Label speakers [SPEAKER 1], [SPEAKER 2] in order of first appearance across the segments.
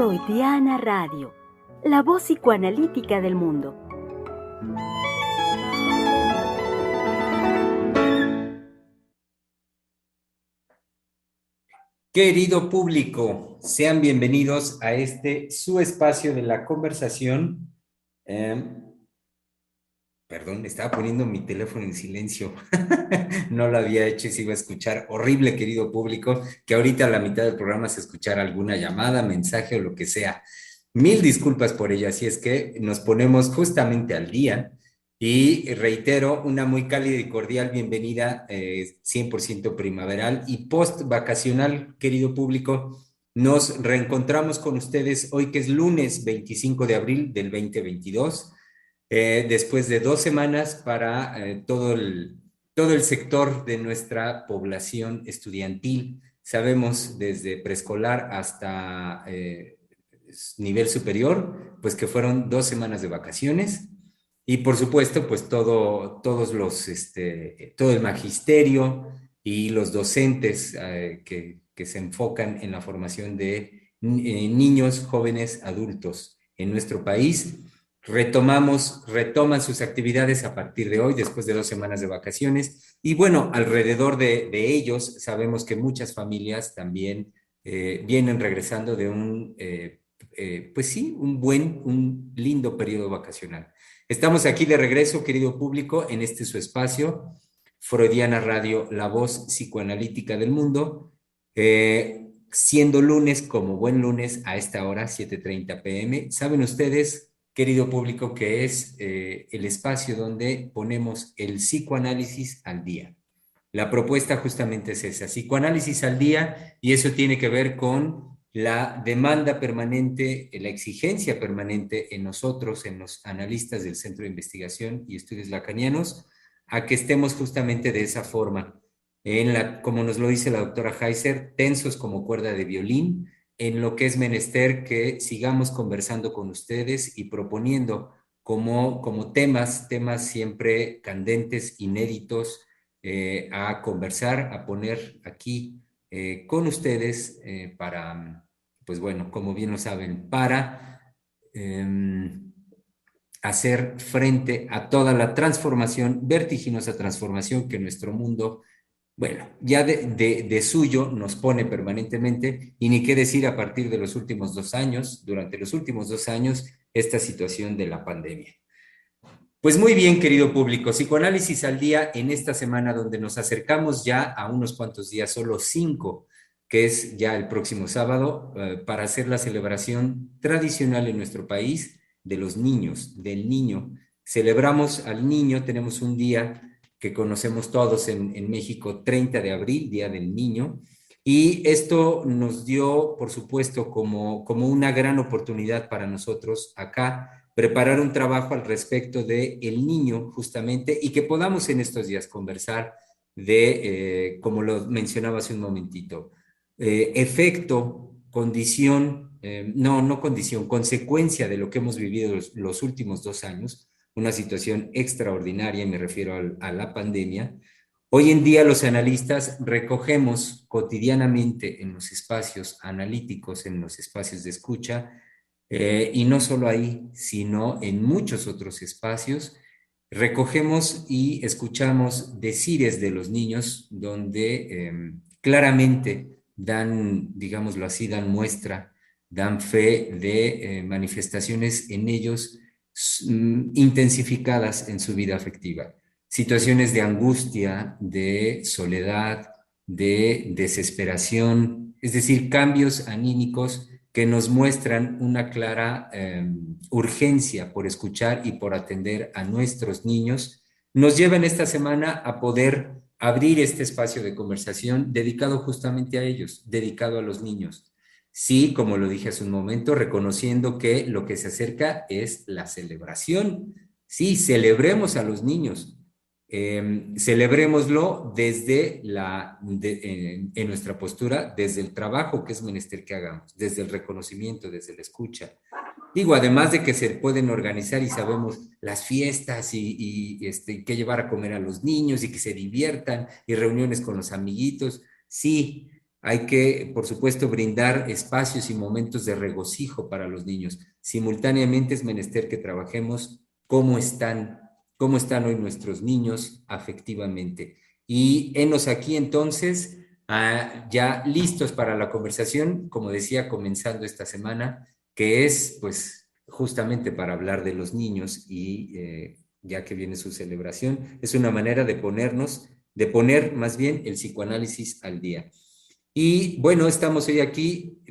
[SPEAKER 1] Freudiana Radio, la voz psicoanalítica del mundo.
[SPEAKER 2] Querido público, sean bienvenidos a su espacio de la conversación. Perdón, estaba poniendo mi teléfono en silencio. No lo había hecho y se iba a escuchar horrible, querido público, que ahorita a la mitad del programa se escuchara alguna llamada, mensaje o lo que sea. Mil disculpas por ello, así es que nos ponemos justamente al día y reitero una muy cálida y cordial bienvenida 100% primaveral y post vacacional, querido público. Nos reencontramos con ustedes hoy que es lunes 25 de abril del 2022, después de 2 semanas para todo el sector de nuestra población estudiantil. Sabemos desde preescolar hasta nivel superior, pues que fueron 2 semanas de vacaciones y por supuesto, pues todo el magisterio y los docentes que se enfocan en la formación de niños, jóvenes, adultos en nuestro país. Retoman sus actividades a partir de hoy, después de 2 semanas de vacaciones. Y bueno, alrededor de ellos, sabemos que muchas familias también vienen regresando de pues sí, un lindo periodo vacacional. Estamos aquí de regreso, querido público, en su espacio, Freudiana Radio, la voz psicoanalítica del mundo, siendo lunes como buen lunes a esta hora, 7:30 p.m. Saben ustedes, querido público, que es el espacio donde ponemos el psicoanálisis al día. La propuesta justamente es esa, psicoanálisis al día, y eso tiene que ver con la demanda permanente, la exigencia permanente en nosotros, en los analistas del Centro de Investigación y Estudios Lacanianos, a que estemos justamente de esa forma, como nos lo dice la doctora Heiser, tensos como cuerda de violín, en lo que es menester que sigamos conversando con ustedes y proponiendo como temas siempre candentes, inéditos, a conversar, a poner aquí con ustedes pues bueno, como bien lo saben, para hacer frente a toda la transformación, vertiginosa transformación que nuestro mundo, bueno, ya de suyo nos pone permanentemente, y ni qué decir a partir de los últimos 2 años, durante los últimos 2 años, esta situación de la pandemia. Pues muy bien, querido público, psicoanálisis al día en esta semana donde nos acercamos ya a unos cuantos días, solo 5, que es ya el próximo sábado, para hacer la celebración tradicional en nuestro país de los niños, del niño. Celebramos al niño, tenemos un día que conocemos todos en México, 30 de abril, Día del Niño, y esto nos dio, por supuesto, como una gran oportunidad para nosotros acá preparar un trabajo al respecto de el niño justamente, y que podamos en estos días conversar como lo mencionaba hace un momentito, efecto, condición, no condición, consecuencia de lo que hemos vivido los últimos 2 años, una situación extraordinaria, y me refiero a la pandemia. Hoy en día los analistas recogemos cotidianamente en los espacios analíticos, en los espacios de escucha, y no solo ahí, sino en muchos otros espacios, recogemos y escuchamos decires de los niños donde claramente dan, digámoslo así, dan muestra, dan fe de manifestaciones en ellos intensificadas en su vida afectiva. Situaciones de angustia, de soledad, de desesperación, es decir, cambios anímicos que nos muestran una clara urgencia por escuchar y por atender a nuestros niños, nos llevan esta semana a poder abrir este espacio de conversación dedicado justamente a ellos, dedicado a los niños. Sí, como lo dije hace un momento, reconociendo que lo que se acerca es la celebración. Sí, celebremos a los niños. Celebrémoslo en nuestra postura, desde el trabajo que es menester que hagamos, desde el reconocimiento, desde la escucha. Digo, además de que se pueden organizar y sabemos las fiestas y qué llevar a comer a los niños y que se diviertan y reuniones con los amiguitos. Sí, Hay que, por supuesto, brindar espacios y momentos de regocijo para los niños. Simultáneamente es menester que trabajemos cómo están hoy nuestros niños afectivamente. Y henos aquí entonces, ya listos para la conversación, como decía, comenzando esta semana, que es pues justamente para hablar de los niños y ya que viene su celebración, es una manera de poner más bien el psicoanálisis al día. Y bueno, estamos hoy aquí.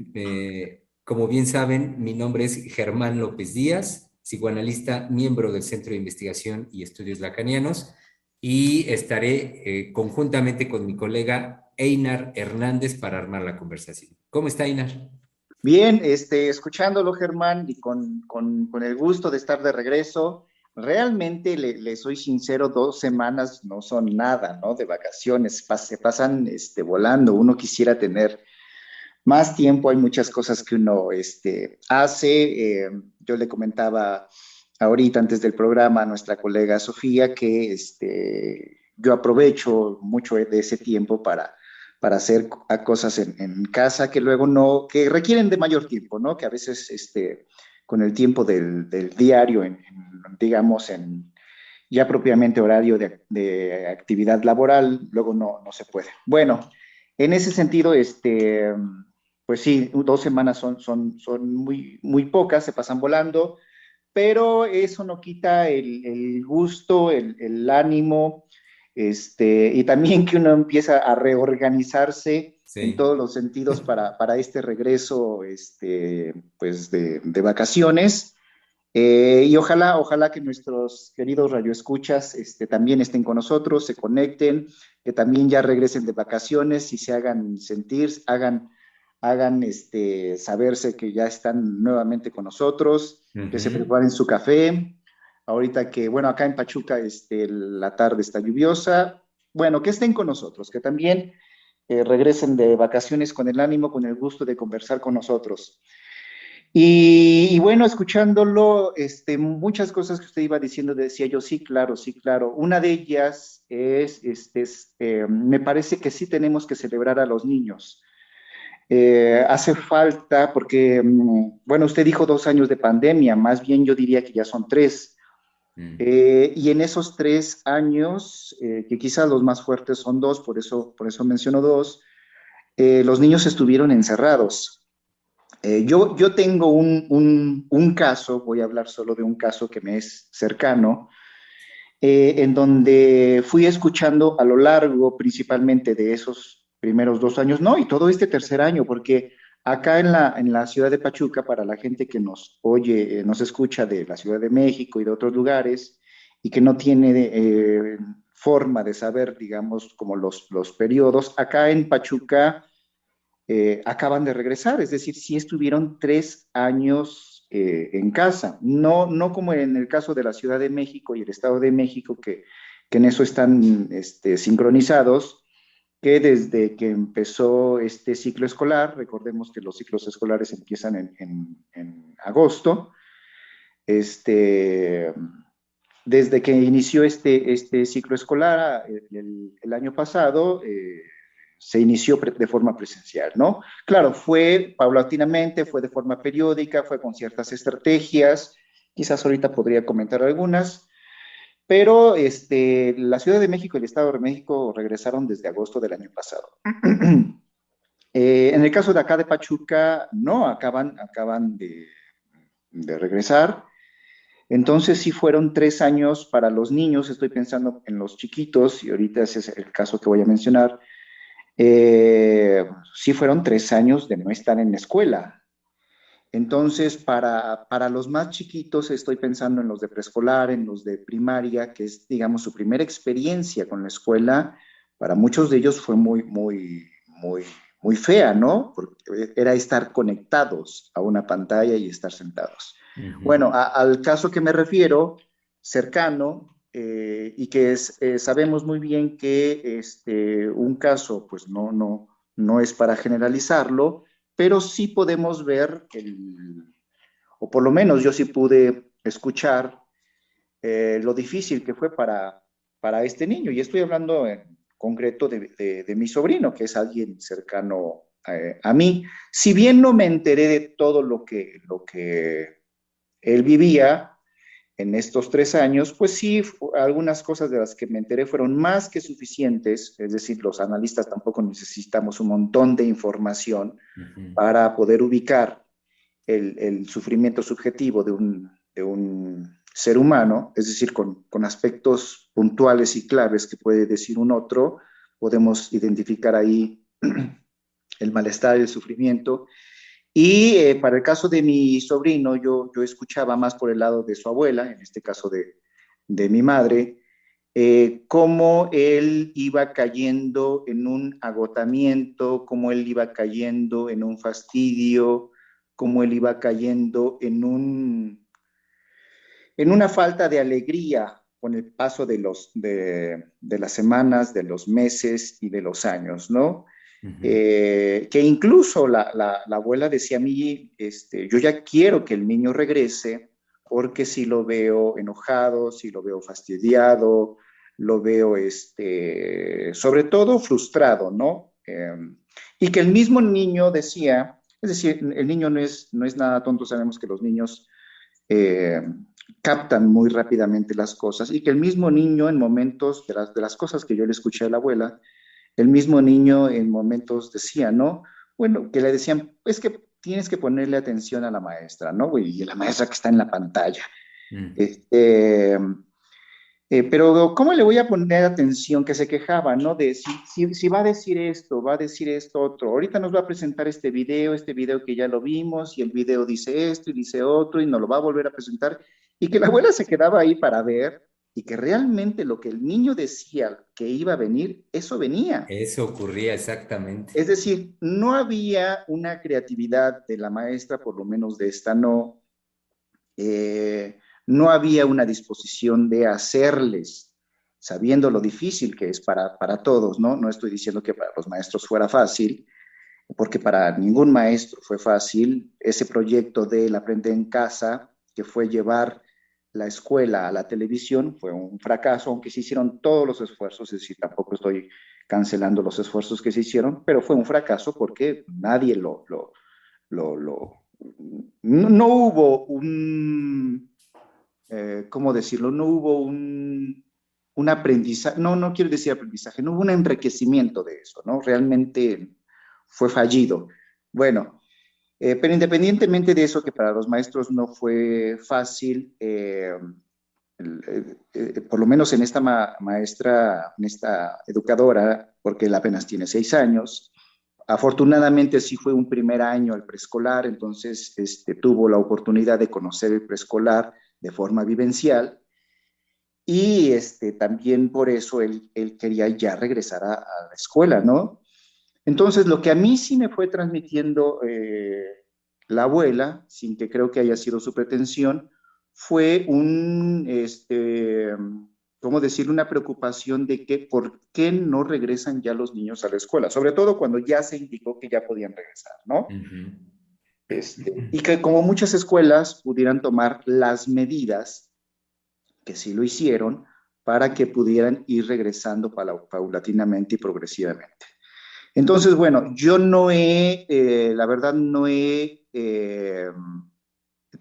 [SPEAKER 2] Como bien saben, mi nombre es Germán López Díaz, psicoanalista, miembro del Centro de Investigación y Estudios Lacanianos, y estaré conjuntamente con mi colega Einar Hernández para armar la conversación. ¿Cómo está, Einar?
[SPEAKER 3] Bien, escuchándolo, Germán, y con el gusto de estar de regreso. Realmente, le soy sincero, 2 semanas no son nada, ¿no? De vacaciones, se pasan volando. Uno quisiera tener más tiempo, hay muchas cosas que uno hace. Yo le comentaba ahorita antes del programa a nuestra colega Sofía que yo aprovecho mucho de ese tiempo para hacer cosas en casa que luego no, que requieren de mayor tiempo, ¿no? Que a veces con el tiempo del diario, digamos, en ya propiamente horario de actividad laboral, luego no se puede. Bueno, en ese sentido, pues sí, 2 semanas son muy pocas, se pasan volando, pero eso no quita el gusto, el ánimo, y también que uno empieza a reorganizarse en
[SPEAKER 2] Sí.
[SPEAKER 3] todos los sentidos para este regreso, pues de vacaciones. Y ojalá que nuestros queridos radioescuchas también estén con nosotros, se conecten, que también ya regresen de vacaciones y se hagan sentir, hagan saberse que ya están nuevamente con nosotros, que se
[SPEAKER 2] Ujú.
[SPEAKER 3] preparen su café. Ahorita que, bueno, acá en Pachuca la tarde está lluviosa. Bueno, que estén con nosotros, que también regresen de vacaciones con el ánimo, con el gusto de conversar con nosotros. Y bueno, escuchándolo, muchas cosas que usted iba diciendo, decía yo, sí, claro, sí, claro. Una de ellas me parece que sí tenemos que celebrar a los niños. Hace falta, porque, bueno, usted dijo 2 años de pandemia, más bien yo diría que ya son 3.
[SPEAKER 2] Mm.
[SPEAKER 3] Y en esos 3 años, que quizás los más fuertes son 2, por eso menciono 2, los niños estuvieron encerrados. Yo tengo un caso, voy a hablar solo de un caso que me es cercano, en donde fui escuchando a lo largo principalmente de esos primeros 2 años, no, y todo este tercer año, porque acá en la ciudad de Pachuca, para la gente que nos oye, nos escucha de la Ciudad de México y de otros lugares, y que no tiene forma de saber, digamos, como los periodos, acá en Pachuca acaban de regresar, es decir, sí estuvieron 3 años en casa, no como en el caso de la Ciudad de México y el Estado de México, que en eso están sincronizados, que desde que empezó este ciclo escolar, recordemos que los ciclos escolares empiezan en agosto, este, desde que inició este ciclo escolar el año pasado, se inició de forma presencial, ¿no? Claro, fue paulatinamente, fue de forma periódica, fue con ciertas estrategias, quizás ahorita podría comentar algunas, pero la Ciudad de México y el Estado de México regresaron desde agosto del año pasado. En el caso de acá de Pachuca, no, acaban de regresar. Entonces sí fueron 3 años para los niños, estoy pensando en los chiquitos, y ahorita ese es el caso que voy a mencionar. Sí fueron 3 años de no estar en la escuela. Entonces, para los más chiquitos, estoy pensando en los de preescolar, en los de primaria, que es, digamos, su primera experiencia con la escuela. Para muchos de ellos fue muy fea, ¿no? Porque era estar conectados a una pantalla y estar sentados.
[SPEAKER 2] Ujú.
[SPEAKER 3] Bueno, al caso que me refiero, cercano, y que sabemos muy bien que un caso, pues no es para generalizarlo, pero sí podemos ver, o por lo menos yo sí pude escuchar lo difícil que fue para este niño. Y estoy hablando concreto de mi sobrino, que es alguien cercano a mí. Si bien no me enteré de todo lo que él vivía en estos 3 años, pues sí, algunas cosas de las que me enteré fueron más que suficientes, es decir, los analistas tampoco necesitamos un montón de información
[SPEAKER 2] Ujú.
[SPEAKER 3] para poder ubicar el sufrimiento subjetivo de un ser humano, es decir, con aspectos puntuales y claves que puede decir un otro, podemos identificar ahí el malestar y el sufrimiento. Y para el caso de mi sobrino, yo escuchaba más por el lado de su abuela, en este caso de mi madre, cómo él iba cayendo en un agotamiento, cómo él iba cayendo en un fastidio, cómo él iba cayendo en una falta de alegría con el paso de las semanas, de los meses y de los años, ¿no?
[SPEAKER 2] Ujú.
[SPEAKER 3] Que incluso la abuela decía a mí, yo ya quiero que el niño regrese porque si lo veo enojado, si lo veo fastidiado, lo veo, sobre todo frustrado, ¿no? Y que el mismo niño decía, es decir, el niño no es nada tonto, sabemos que los niños eh, captan muy rápidamente las cosas y que el mismo niño en momentos de las cosas que yo le escuché a la abuela, el mismo niño en momentos decía, ¿no? Bueno, que le decían, es que tienes que ponerle atención a la maestra, ¿no? Y la maestra que está en la pantalla.
[SPEAKER 2] Mm.
[SPEAKER 3] Este, pero ¿cómo le voy a poner atención? Que se quejaba, ¿no? De si va a decir esto, va a decir esto otro. Ahorita nos va a presentar este video que ya lo vimos, y el video dice esto y dice otro, y nos lo va a volver a presentar. Y que la abuela se quedaba ahí para ver, y que realmente lo que el niño decía que iba a venir, eso venía.
[SPEAKER 2] Eso ocurría exactamente.
[SPEAKER 3] Es decir, no había una creatividad de la maestra, por lo menos de esta no, no había una disposición de hacerles, sabiendo lo difícil que es para todos, ¿no? No estoy diciendo que para los maestros fuera fácil, porque para ningún maestro fue fácil ese proyecto del Aprender en Casa, que fue llevar la escuela a la televisión, fue un fracaso, aunque se hicieron todos los esfuerzos, es decir, tampoco estoy cancelando los esfuerzos que se hicieron, pero fue un fracaso porque nadie lo no, no hubo ¿cómo decirlo? No hubo un aprendizaje, no quiero decir aprendizaje, no hubo un enriquecimiento de eso, ¿no? Realmente fue fallido. Bueno, pero independientemente de eso, que para los maestros no fue fácil, por lo menos en esta maestra, en esta educadora, porque él apenas tiene 6 años, afortunadamente sí fue un primer año al preescolar, entonces tuvo la oportunidad de conocer el preescolar de forma vivencial y también por eso él quería ya regresar a la escuela, ¿no? Entonces lo que a mí sí me fue transmitiendo la abuela, sin que creo que haya sido su pretensión, fue ¿cómo decir? Una preocupación de que por qué no regresan ya los niños a la escuela, sobre todo cuando ya se indicó que ya podían regresar, ¿no?
[SPEAKER 2] Ujú.
[SPEAKER 3] Y que como muchas escuelas pudieran tomar las medidas, que sí lo hicieron, para que pudieran ir regresando paulatinamente y progresivamente. Entonces, bueno, yo no la verdad, no he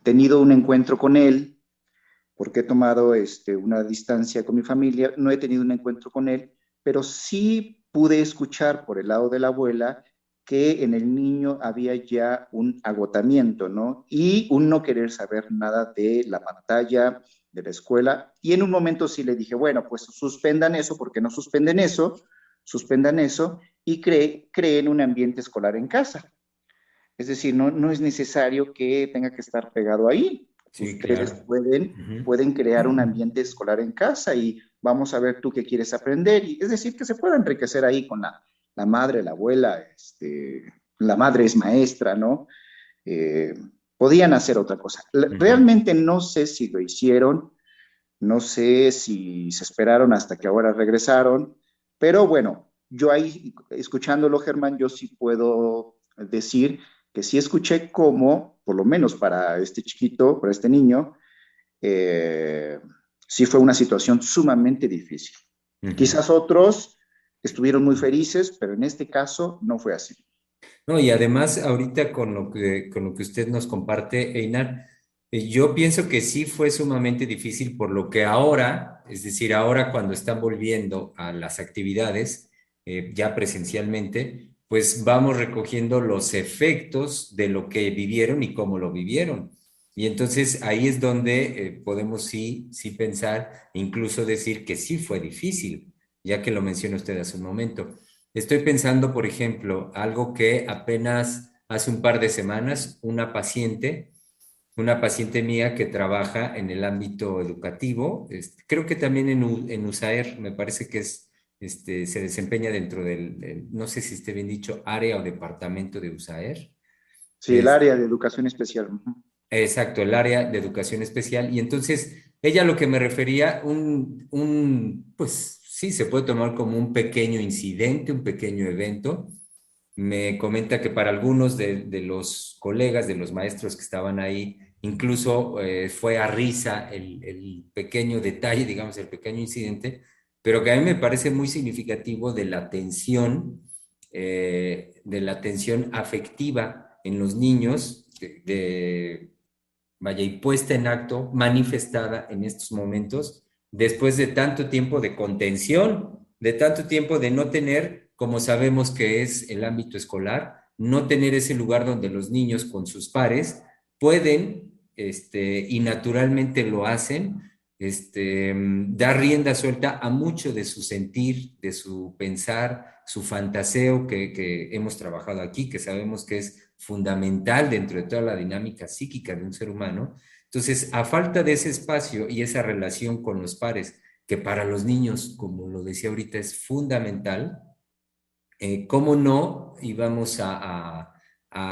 [SPEAKER 3] tenido un encuentro con él, porque he tomado una distancia con mi familia, no he tenido un encuentro con él, pero sí pude escuchar por el lado de la abuela que en el niño había ya un agotamiento, ¿no? Y un no querer saber nada de la pantalla, de la escuela. Y en un momento sí le dije, bueno, pues suspendan eso, porque no suspenden eso, suspendan eso y creen un ambiente escolar en casa. Es decir, no es necesario que tenga que estar pegado ahí.
[SPEAKER 2] Sí,
[SPEAKER 3] Ustedes
[SPEAKER 2] claro.
[SPEAKER 3] pueden crear un ambiente escolar en casa y vamos a ver tú qué quieres aprender. Y, es decir, que se pueda enriquecer ahí con la madre, la abuela, la madre es maestra, ¿no? Eh, Podían hacer otra cosa.
[SPEAKER 2] Ujú.
[SPEAKER 3] Realmente no sé si lo hicieron, no sé si se esperaron hasta que ahora regresaron, pero bueno, yo ahí, escuchándolo, Germán, yo sí puedo decir que sí escuché cómo, por lo menos para este chiquito, para este niño, eh, sí fue una situación sumamente difícil.
[SPEAKER 2] Ujú.
[SPEAKER 3] Quizás otros, estuvieron muy felices, pero en este caso no fue así.
[SPEAKER 2] No, y además ahorita con lo que usted nos comparte, Einar, yo pienso que sí fue sumamente difícil por lo que ahora, es decir, ahora cuando están volviendo a las actividades ya presencialmente, pues vamos recogiendo los efectos de lo que vivieron y cómo lo vivieron. Y entonces ahí es donde podemos sí pensar, incluso decir que sí fue difícil, ya que lo menciona usted hace un momento. Estoy pensando, por ejemplo, algo que apenas hace un par de semanas, una paciente mía que trabaja en el ámbito educativo, creo que también en USAER, me parece que se desempeña dentro no sé si esté bien dicho, área o departamento de USAER.
[SPEAKER 3] Sí, el área de educación especial. Ujú.
[SPEAKER 2] Exacto, el área de educación especial. Y entonces, ella lo que me refería, pues sí, se puede tomar como un pequeño incidente, un pequeño evento. Me comenta que para algunos de los colegas, de los maestros que estaban ahí, incluso fue a risa el pequeño detalle, digamos, el pequeño incidente, pero que a mí me parece muy significativo de la tensión afectiva en los niños, vaya, y puesta en acto, manifestada en estos momentos, después de tanto tiempo de contención, de tanto tiempo de no tener, como sabemos que es el ámbito escolar, no tener ese lugar donde los niños con sus pares pueden, y naturalmente lo hacen, dar rienda suelta a mucho de su sentir, de su pensar, su fantaseo que hemos trabajado aquí, que sabemos que es fundamental dentro de toda la dinámica psíquica de un ser humano. Entonces, a falta de ese espacio y esa relación con los pares, que para los niños, como lo decía ahorita, es fundamental, ¿cómo no íbamos a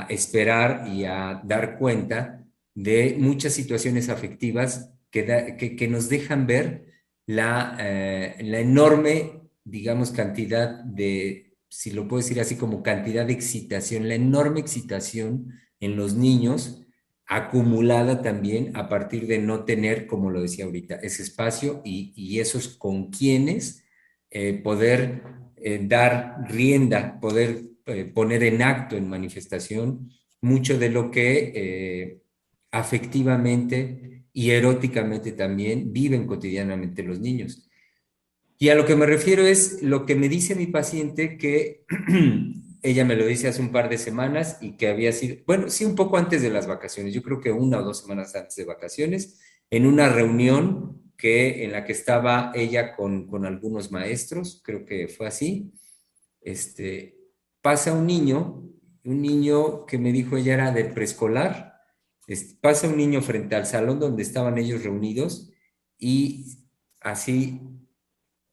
[SPEAKER 2] esperar y a dar cuenta de muchas situaciones afectivas que nos dejan ver la enorme, digamos, cantidad de, si lo puedo decir así, como cantidad de excitación, la enorme excitación en los niños, acumulada también a partir de no tener, como lo decía ahorita, ese espacio y esos con quienes poder dar rienda, poder poner en acto, en manifestación, mucho de lo que afectivamente y eróticamente también viven cotidianamente los niños. Y a lo que me refiero es lo que me dice mi paciente, que ella me lo dice hace un par de semanas y que había sido, bueno, sí, un poco antes de las vacaciones, yo creo que 1 o 2 semanas antes de vacaciones, en una reunión en la que estaba ella con algunos maestros, creo que fue así, este, pasa un niño que me dijo ella era de preescolar, pasa un niño frente al salón donde estaban ellos reunidos y así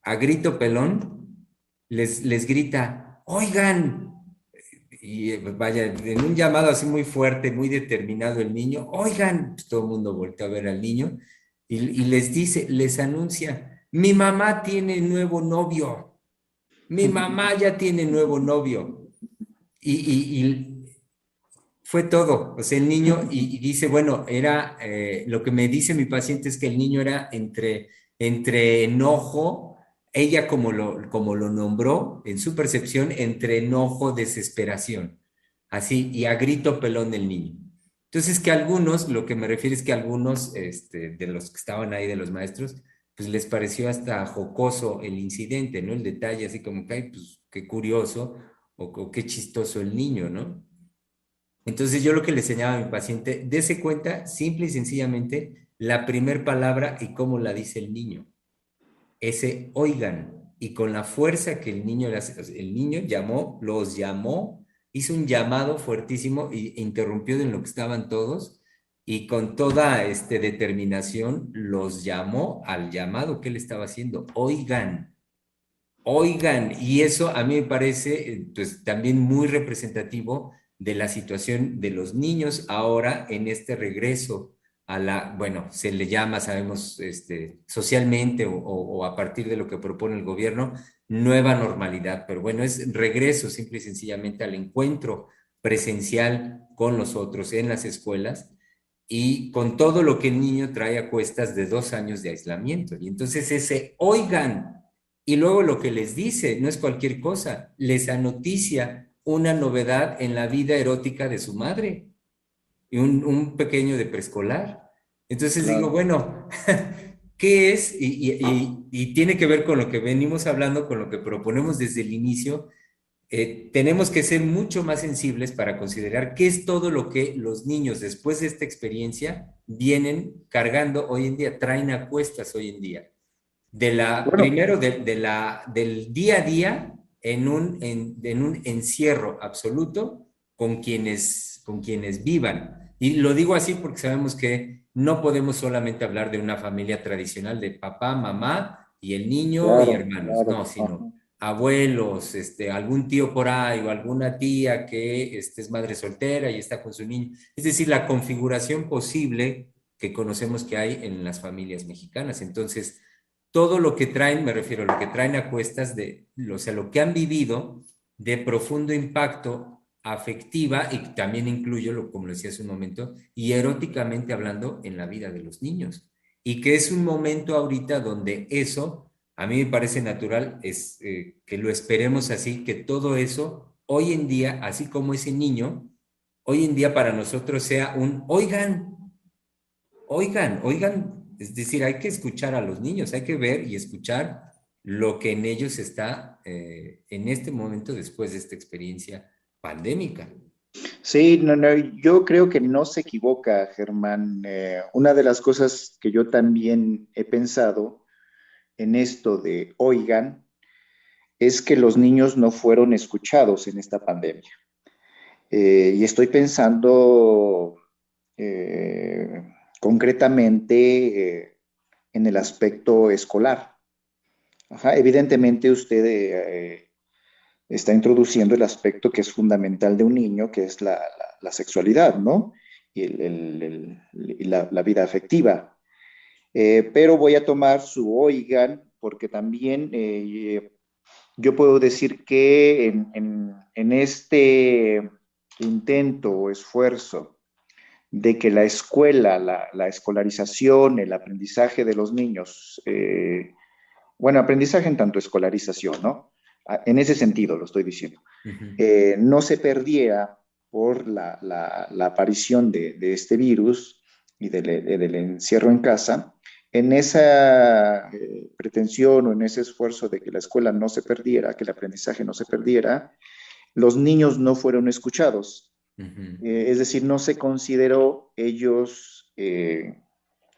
[SPEAKER 2] a grito pelón, les grita, oigan, y vaya, en un llamado así muy fuerte, muy determinado el niño, oigan, pues todo el mundo voltea a ver al niño y les dice, les anuncia, mi mamá tiene nuevo novio, mi mamá ya tiene nuevo novio. Y fue todo, o sea, el niño, y dice, bueno, lo que me dice mi paciente es que el niño era entre enojo, ella como lo nombró en su percepción, entre enojo, desesperación, así, y a grito pelón del niño. Entonces, que algunos, lo que me refiero es que algunos de los que estaban ahí, de los maestros, pues les pareció hasta jocoso el incidente, ¿no? El detalle, así como que, ay, pues qué curioso o qué chistoso el niño, ¿no? Entonces yo lo que le enseñaba a mi paciente, dése cuenta simple y sencillamente la primer palabra y cómo la dice el niño. Ese oigan, y con la fuerza que el niño los llamó, hizo un llamado fuertísimo e interrumpió de lo que estaban todos y con toda determinación los llamó al llamado que él estaba haciendo. Oigan, oigan, y eso a mí me parece pues también muy representativo de la situación de los niños ahora en este regreso bueno, se le llama, sabemos, socialmente o a partir de lo que propone el gobierno, nueva normalidad, pero bueno, es regreso simple y sencillamente al encuentro presencial con los otros en las escuelas y con todo lo que el niño trae a cuestas de 2 años de aislamiento. Y entonces ese, oigan, Y luego lo que les dice no es cualquier cosa, les anoticia una novedad en la vida erótica de su madre y un pequeño de preescolar. Entonces digo,
[SPEAKER 3] Claro.
[SPEAKER 2] bueno, ¿qué es? Y tiene que ver con lo que venimos hablando, con lo que proponemos desde el inicio. Tenemos que ser mucho más sensibles para considerar qué es todo lo que los niños después de esta experiencia vienen cargando hoy en día, traen a cuestas hoy en día.
[SPEAKER 3] Bueno,
[SPEAKER 2] Primero del día a día en un encierro absoluto con quienes vivan. Y lo digo así porque sabemos que no podemos solamente hablar de una familia tradicional de papá, mamá y el niño y
[SPEAKER 3] claro,
[SPEAKER 2] hermanos,
[SPEAKER 3] claro.
[SPEAKER 2] no, sino
[SPEAKER 3] Ajá.
[SPEAKER 2] abuelos, algún tío por ahí o alguna tía que es madre soltera y está con su niño. Es decir, la configuración posible que conocemos que hay en las familias mexicanas. Entonces, todo lo que traen, me refiero a lo que traen a cuestas o sea, lo que han vivido de profundo impacto afectiva y también incluyo, como lo decía hace un momento, y eróticamente hablando en la vida de los niños. Y que es un momento ahorita donde eso, a mí me parece natural, es que lo esperemos así, que todo eso, hoy en día, así como ese niño, hoy en día para nosotros sea oigan, oigan, es decir, hay que escuchar a los niños, hay que ver y escuchar lo que en ellos está en este momento después de esta experiencia pandémica.
[SPEAKER 3] Sí, no, no, yo creo que no se equivoca, Germán. Una de las cosas que yo también he pensado en esto de oigan es que los niños no fueron escuchados en esta pandemia. Y estoy pensando eh, concretamente en el aspecto escolar. Ajá, evidentemente usted está introduciendo el aspecto que es fundamental de un niño, que es la sexualidad, ¿no? Y la vida afectiva. Pero voy a tomar su oigan, porque también yo puedo decir que en este intento o esfuerzo de que la escuela, la escolarización, el aprendizaje de los niños, bueno, aprendizaje en tanto escolarización, ¿no? En ese sentido lo estoy diciendo,
[SPEAKER 2] Ujú.
[SPEAKER 3] no se perdiera por la aparición de este virus y del encierro en casa, en esa pretensión o en ese esfuerzo de que la escuela no se perdiera, que el aprendizaje no se perdiera, los niños no fueron escuchados.
[SPEAKER 2] Ujú.
[SPEAKER 3] Es decir, no se consideró ellos,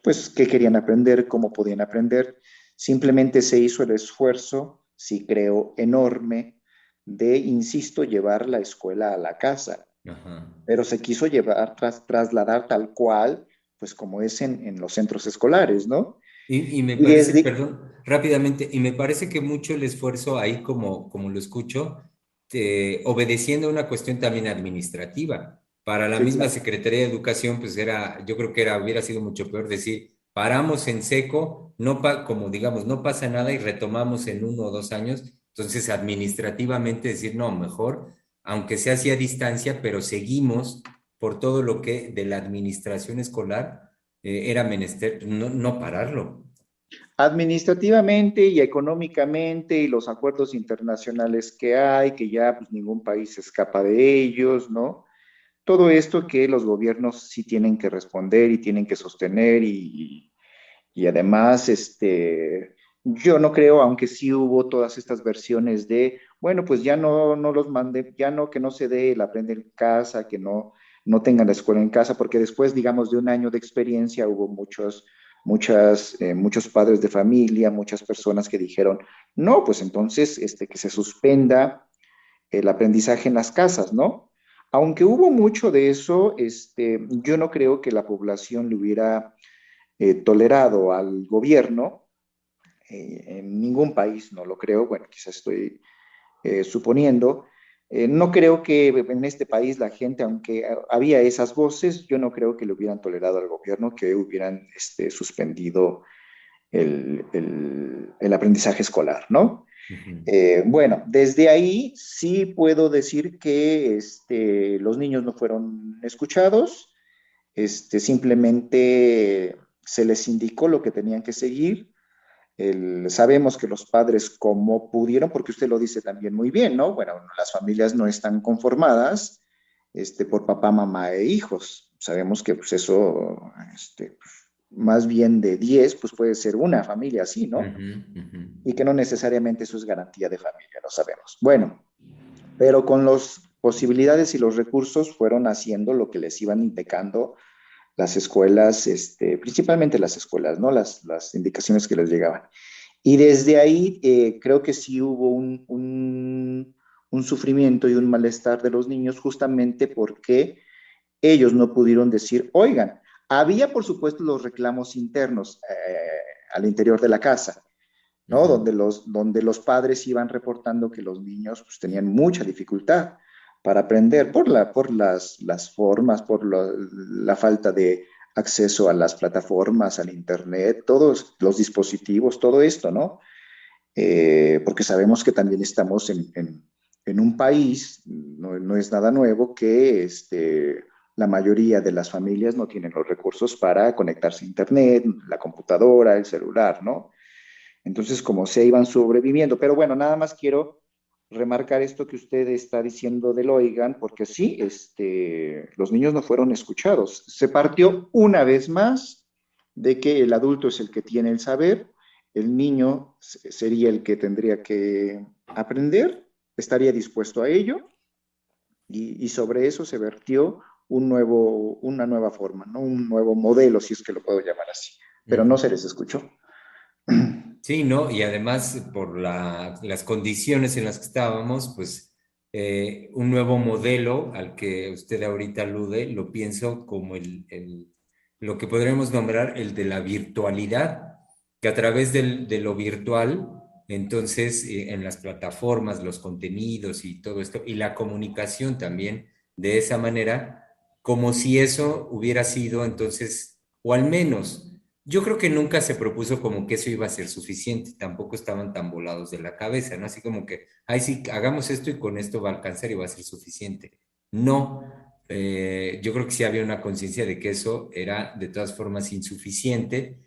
[SPEAKER 3] pues, qué querían aprender, cómo podían aprender. Simplemente se hizo el esfuerzo, sí creo, enorme de, insisto, llevar la escuela a la casa,
[SPEAKER 2] Ajá.
[SPEAKER 3] pero se quiso llevar, trasladar tal cual, pues como es en los centros escolares, ¿no?
[SPEAKER 2] Y me
[SPEAKER 3] Y
[SPEAKER 2] parece,
[SPEAKER 3] desde,
[SPEAKER 2] perdón, rápidamente, y me parece que mucho el esfuerzo ahí, como lo escucho, obedeciendo a una cuestión también administrativa. Para la
[SPEAKER 3] sí,
[SPEAKER 2] misma
[SPEAKER 3] claro.
[SPEAKER 2] Secretaría de Educación, pues yo creo que hubiera sido mucho peor decir, paramos en seco, como digamos, no pasa nada y retomamos en 1 o 2 años. Entonces, administrativamente decir, no, mejor, aunque sea así a distancia, pero seguimos por todo lo que de la administración escolar era menester no pararlo.
[SPEAKER 3] Administrativamente y económicamente y los acuerdos internacionales que hay, que ya pues, ningún país escapa de ellos, ¿no? Todo esto que los gobiernos sí tienen que responder y tienen que sostener y además, yo no creo, aunque sí hubo todas estas versiones de, bueno, pues ya no los mande, ya no, que no se dé el aprender en casa, que no tengan la escuela en casa, porque después, digamos, de un año de experiencia hubo muchos padres de familia, muchas personas que dijeron, no, pues entonces, que se suspenda el aprendizaje en las casas, ¿no? Aunque hubo mucho de eso, yo no creo que la población le hubiera tolerado al gobierno, en ningún país no lo creo, bueno, quizás estoy suponiendo, no creo que en este país la gente, aunque había esas voces, yo no creo que le hubieran tolerado al gobierno que hubieran suspendido el aprendizaje escolar, ¿no?
[SPEAKER 2] Ujú.
[SPEAKER 3] Bueno, desde ahí sí puedo decir que los niños no fueron escuchados, simplemente se les indicó lo que tenían que seguir, Sabemos que los padres, como pudieron, porque usted lo dice también muy bien, ¿no? Bueno, las familias no están conformadas por papá, mamá e hijos. Sabemos que pues eso, más bien de 10 pues puede ser una familia así, ¿no?
[SPEAKER 2] Ujú, ujú.
[SPEAKER 3] Y que no necesariamente eso es garantía de familia, lo sabemos. Bueno, pero con las posibilidades y los recursos fueron haciendo lo que les iban indicando las escuelas, principalmente las escuelas, ¿no? Las indicaciones que les llegaban. Y desde ahí creo que sí hubo un sufrimiento y un malestar de los niños justamente porque ellos no pudieron decir, oigan, había por supuesto los reclamos internos al interior de la casa, ¿no?
[SPEAKER 2] Ujú.
[SPEAKER 3] Donde los padres iban reportando que los niños pues, tenían mucha dificultad para aprender por las formas, por la falta de acceso a las plataformas, al internet, todos los dispositivos, todo esto, ¿no? Porque sabemos que también estamos en un país, no es nada nuevo, que la mayoría de las familias no tienen los recursos para conectarse a internet, la computadora, el celular, ¿no? Entonces, como se iban sobreviviendo. Pero bueno, nada más quiero remarcar esto que usted está diciendo del Oigan, porque sí, los niños no fueron escuchados. Se partió una vez más de que el adulto es el que tiene el saber, el niño sería el que tendría que aprender, estaría dispuesto a ello, y sobre eso se vertió una nueva forma, ¿no? Un nuevo modelo, si es que lo puedo llamar así. Pero no
[SPEAKER 2] Ujú.
[SPEAKER 3] se les escuchó.
[SPEAKER 2] Sí, ¿no? Y además por las condiciones en las que estábamos, pues un nuevo modelo al que usted ahorita alude, lo pienso como lo que podríamos nombrar el de la virtualidad, que a través de lo virtual, entonces en las plataformas, los contenidos y todo esto, y la comunicación también de esa manera, como si eso hubiera sido entonces, o al menos yo creo que nunca se propuso como que eso iba a ser suficiente, tampoco estaban tan volados de la cabeza, ¿no? Así como que, ay, sí, hagamos esto y con esto va a alcanzar y va a ser suficiente. No, yo creo que sí había una conciencia de que eso era de todas formas insuficiente.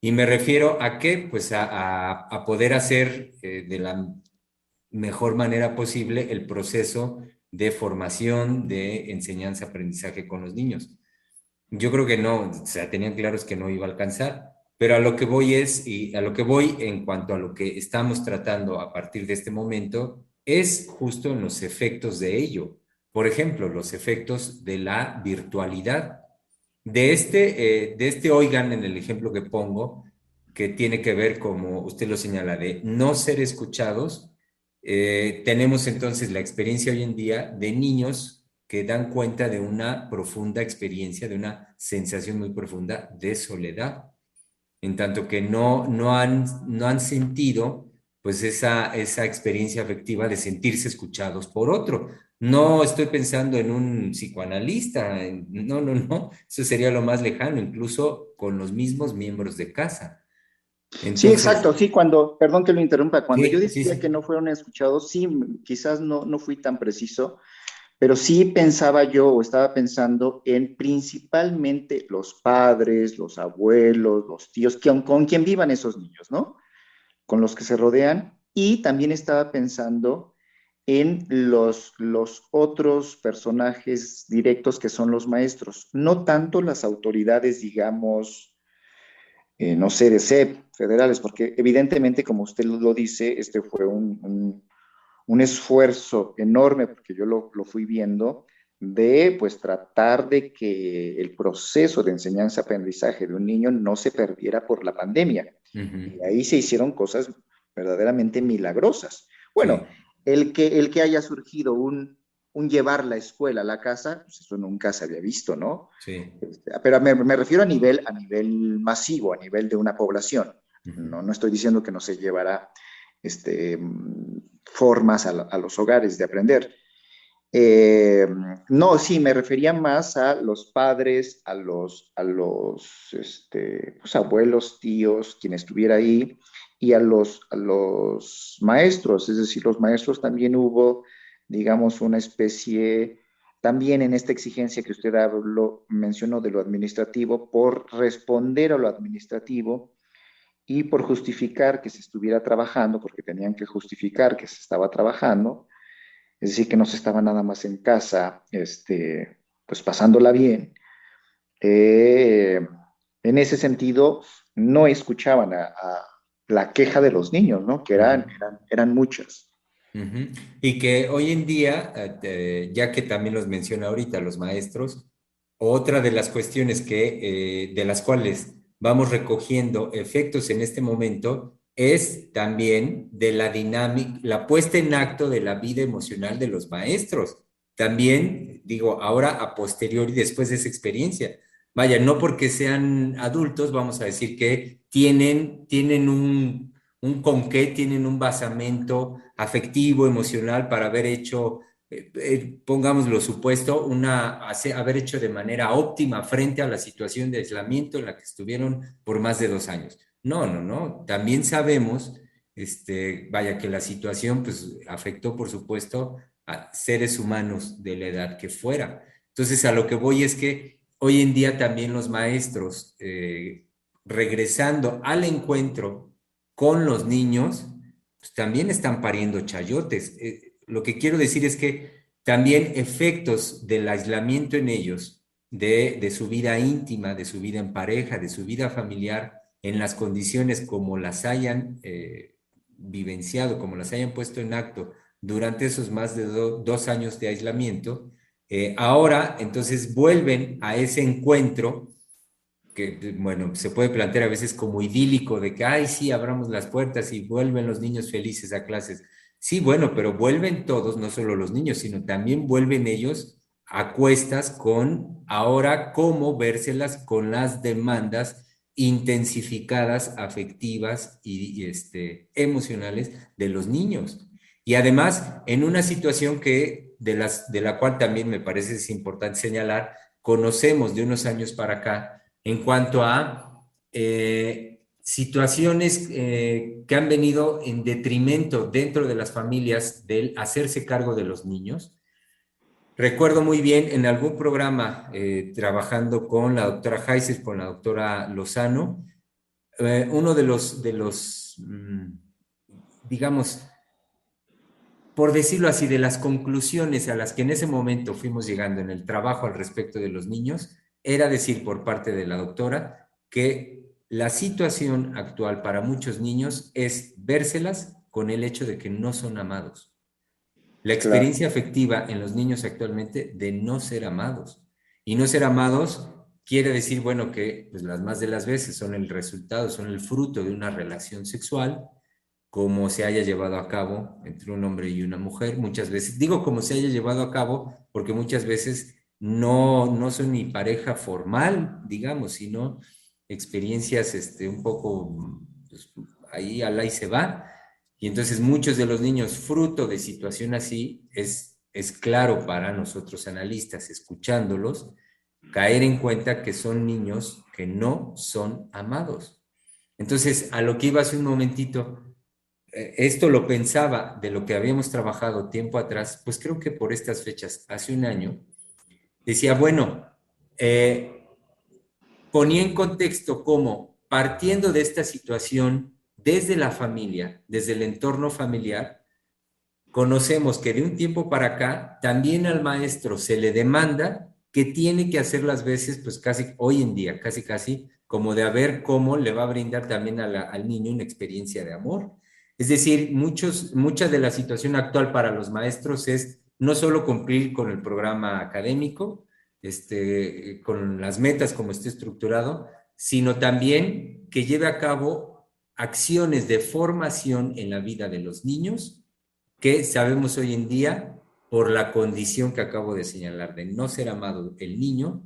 [SPEAKER 2] Y me refiero a qué, pues a poder hacer de la mejor manera posible el proceso de formación, de enseñanza-aprendizaje con los niños. Yo creo que no, o sea, tenían claros que no iba a alcanzar, pero a lo que voy es, y a lo que voy en cuanto a lo que estamos tratando a partir de este momento, es justo en los efectos de ello. Por ejemplo, los efectos de la virtualidad. De este oigan en el ejemplo que pongo, que tiene que ver, como usted lo señala, de no ser escuchados, tenemos entonces la experiencia hoy en día de niños que dan cuenta de una profunda experiencia, de una sensación muy profunda de soledad, en tanto que no han sentido pues esa experiencia afectiva de sentirse escuchados por otro. No estoy pensando en un psicoanalista, no, no, no, eso sería lo más lejano, incluso con los mismos miembros de casa.
[SPEAKER 3] Sí,
[SPEAKER 2] Entonces,
[SPEAKER 3] exacto, sí, perdón que lo interrumpa, cuando yo
[SPEAKER 2] sí, sí,
[SPEAKER 3] decía que
[SPEAKER 2] sí.
[SPEAKER 3] no fueron escuchados, sí, quizás no fui tan preciso, pero sí pensaba yo o estaba pensando en principalmente los padres, los abuelos, los tíos, con quien vivan esos niños, ¿no? Con los que se rodean, y también estaba pensando en los otros personajes directos que son los maestros, no tanto las autoridades, digamos, no sé, de SEP, federales, porque evidentemente, como usted lo dice, este fue un esfuerzo enorme, porque yo lo fui viendo, de pues tratar de que el proceso de enseñanza-aprendizaje de un niño no se perdiera por la pandemia. Y
[SPEAKER 2] Ujú.
[SPEAKER 3] ahí se hicieron cosas verdaderamente milagrosas. Bueno,
[SPEAKER 2] Sí.
[SPEAKER 3] el que haya surgido un llevar la escuela a la casa, pues eso nunca se había visto, ¿no?
[SPEAKER 2] Sí.
[SPEAKER 3] Pero me refiero a nivel masivo, a nivel de una población.
[SPEAKER 2] Ujú.
[SPEAKER 3] No estoy diciendo que no se llevará formas a los hogares de aprender. Eh, no, sí, me refería más a los padres, a los pues, abuelos, tíos, quien estuviera ahí, y a los maestros, es decir, los maestros también hubo, digamos, una especie, también en esta exigencia que usted mencionó de lo administrativo, por responder a lo administrativo, y por justificar que se estuviera trabajando, porque tenían que justificar que se estaba trabajando, es decir, que no se estaba nada más en casa, pues pasándola bien, eh, en ese sentido no escuchaban a la queja de los niños, ¿no? Que
[SPEAKER 2] Ujú.
[SPEAKER 3] eran muchas.
[SPEAKER 2] Ujú. Y que hoy en día, ya que también los menciona ahorita los maestros, otra de las cuestiones de las cuales vamos recogiendo efectos en este momento es también de la dinámica, la puesta en acto de la vida emocional de los maestros. También, digo, ahora a posteriori, después de esa experiencia. Vaya, no porque sean adultos, vamos a decir que tienen un con qué, tienen un basamento afectivo, emocional para haber hecho, pongamos lo supuesto, haber hecho de manera óptima frente a la situación de aislamiento en la que estuvieron por más de 2 años. No, no, no. También sabemos, vaya, que la situación pues afectó, por supuesto, a seres humanos de la edad que fuera. Entonces, a lo que voy es que hoy en día también los maestros, regresando al encuentro con los niños, pues también están pariendo chayotes. Lo que quiero decir es que también efectos del aislamiento en ellos, de su vida íntima, de su vida en pareja, de su vida familiar, en las condiciones como las hayan vivenciado, como las hayan puesto en acto durante esos más de 2 años de aislamiento, ahora entonces vuelven a ese encuentro que, bueno, se puede plantear a veces como idílico, de que, ay, sí, abramos las puertas y vuelven los niños felices a clases. Sí, bueno, pero vuelven todos, no solo los niños, sino también vuelven ellos a cuestas con ahora cómo vérselas con las demandas intensificadas, afectivas y emocionales de los niños. Y además, en una situación de la cual también me parece es importante señalar, conocemos de unos años para acá en cuanto a situaciones que han venido en detrimento dentro de las familias del hacerse cargo de los niños. Recuerdo muy bien en algún programa trabajando con la doctora Heiser, con la doctora Lozano, uno digamos, por decirlo así, de las conclusiones a las que en ese momento fuimos llegando en el trabajo al respecto de los niños, era decir por parte de la doctora que la situación actual para muchos niños es vérselas con el hecho de que no son amados. La
[SPEAKER 3] Claro.
[SPEAKER 2] experiencia afectiva en los niños actualmente de no ser amados. Y no ser amados quiere decir, bueno, que pues, las más de las veces son el resultado, son el fruto de una relación sexual como se haya llevado a cabo entre un hombre y una mujer, muchas veces, digo como se haya llevado a cabo, porque muchas veces no son ni pareja formal, digamos, sino experiencias un poco pues, ahí al ahí se va. Y entonces muchos de los niños, fruto de situación así, es claro para nosotros analistas, escuchándolos, caer en cuenta que son niños que no son amados. Entonces, a lo que iba hace un momentito, esto lo pensaba de lo que habíamos trabajado tiempo atrás, pues creo que por estas fechas, hace un año, decía, bueno, eh, ponía en contexto cómo partiendo de esta situación desde la familia, desde el entorno familiar, conocemos que de un tiempo para acá también al maestro se le demanda que tiene que hacer las veces, pues casi hoy en día, casi casi, como de a ver cómo le va a brindar también al niño una experiencia de amor. Es decir, mucha de la situación actual para los maestros es no solo cumplir con el programa académico, con las metas como esté estructurado, sino también que lleve a cabo acciones de formación en la vida de los niños que sabemos hoy en día por la condición que acabo de señalar de no ser amado el niño,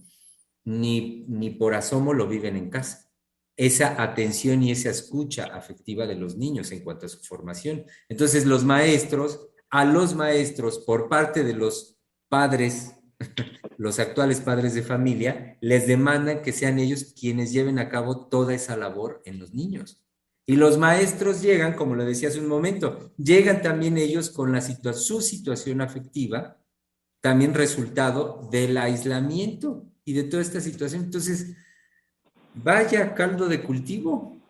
[SPEAKER 2] ni por asomo lo viven en casa. Esa atención y esa escucha afectiva de los niños en cuanto a su formación. Entonces, a los maestros, por parte de los padres, los actuales padres de familia, les demandan que sean ellos quienes lleven a cabo toda esa labor en los niños. Y los maestros llegan, como lo decía hace un momento, llegan también ellos con su situación afectiva, también resultado del aislamiento y de toda esta situación. Entonces, vaya caldo de cultivo.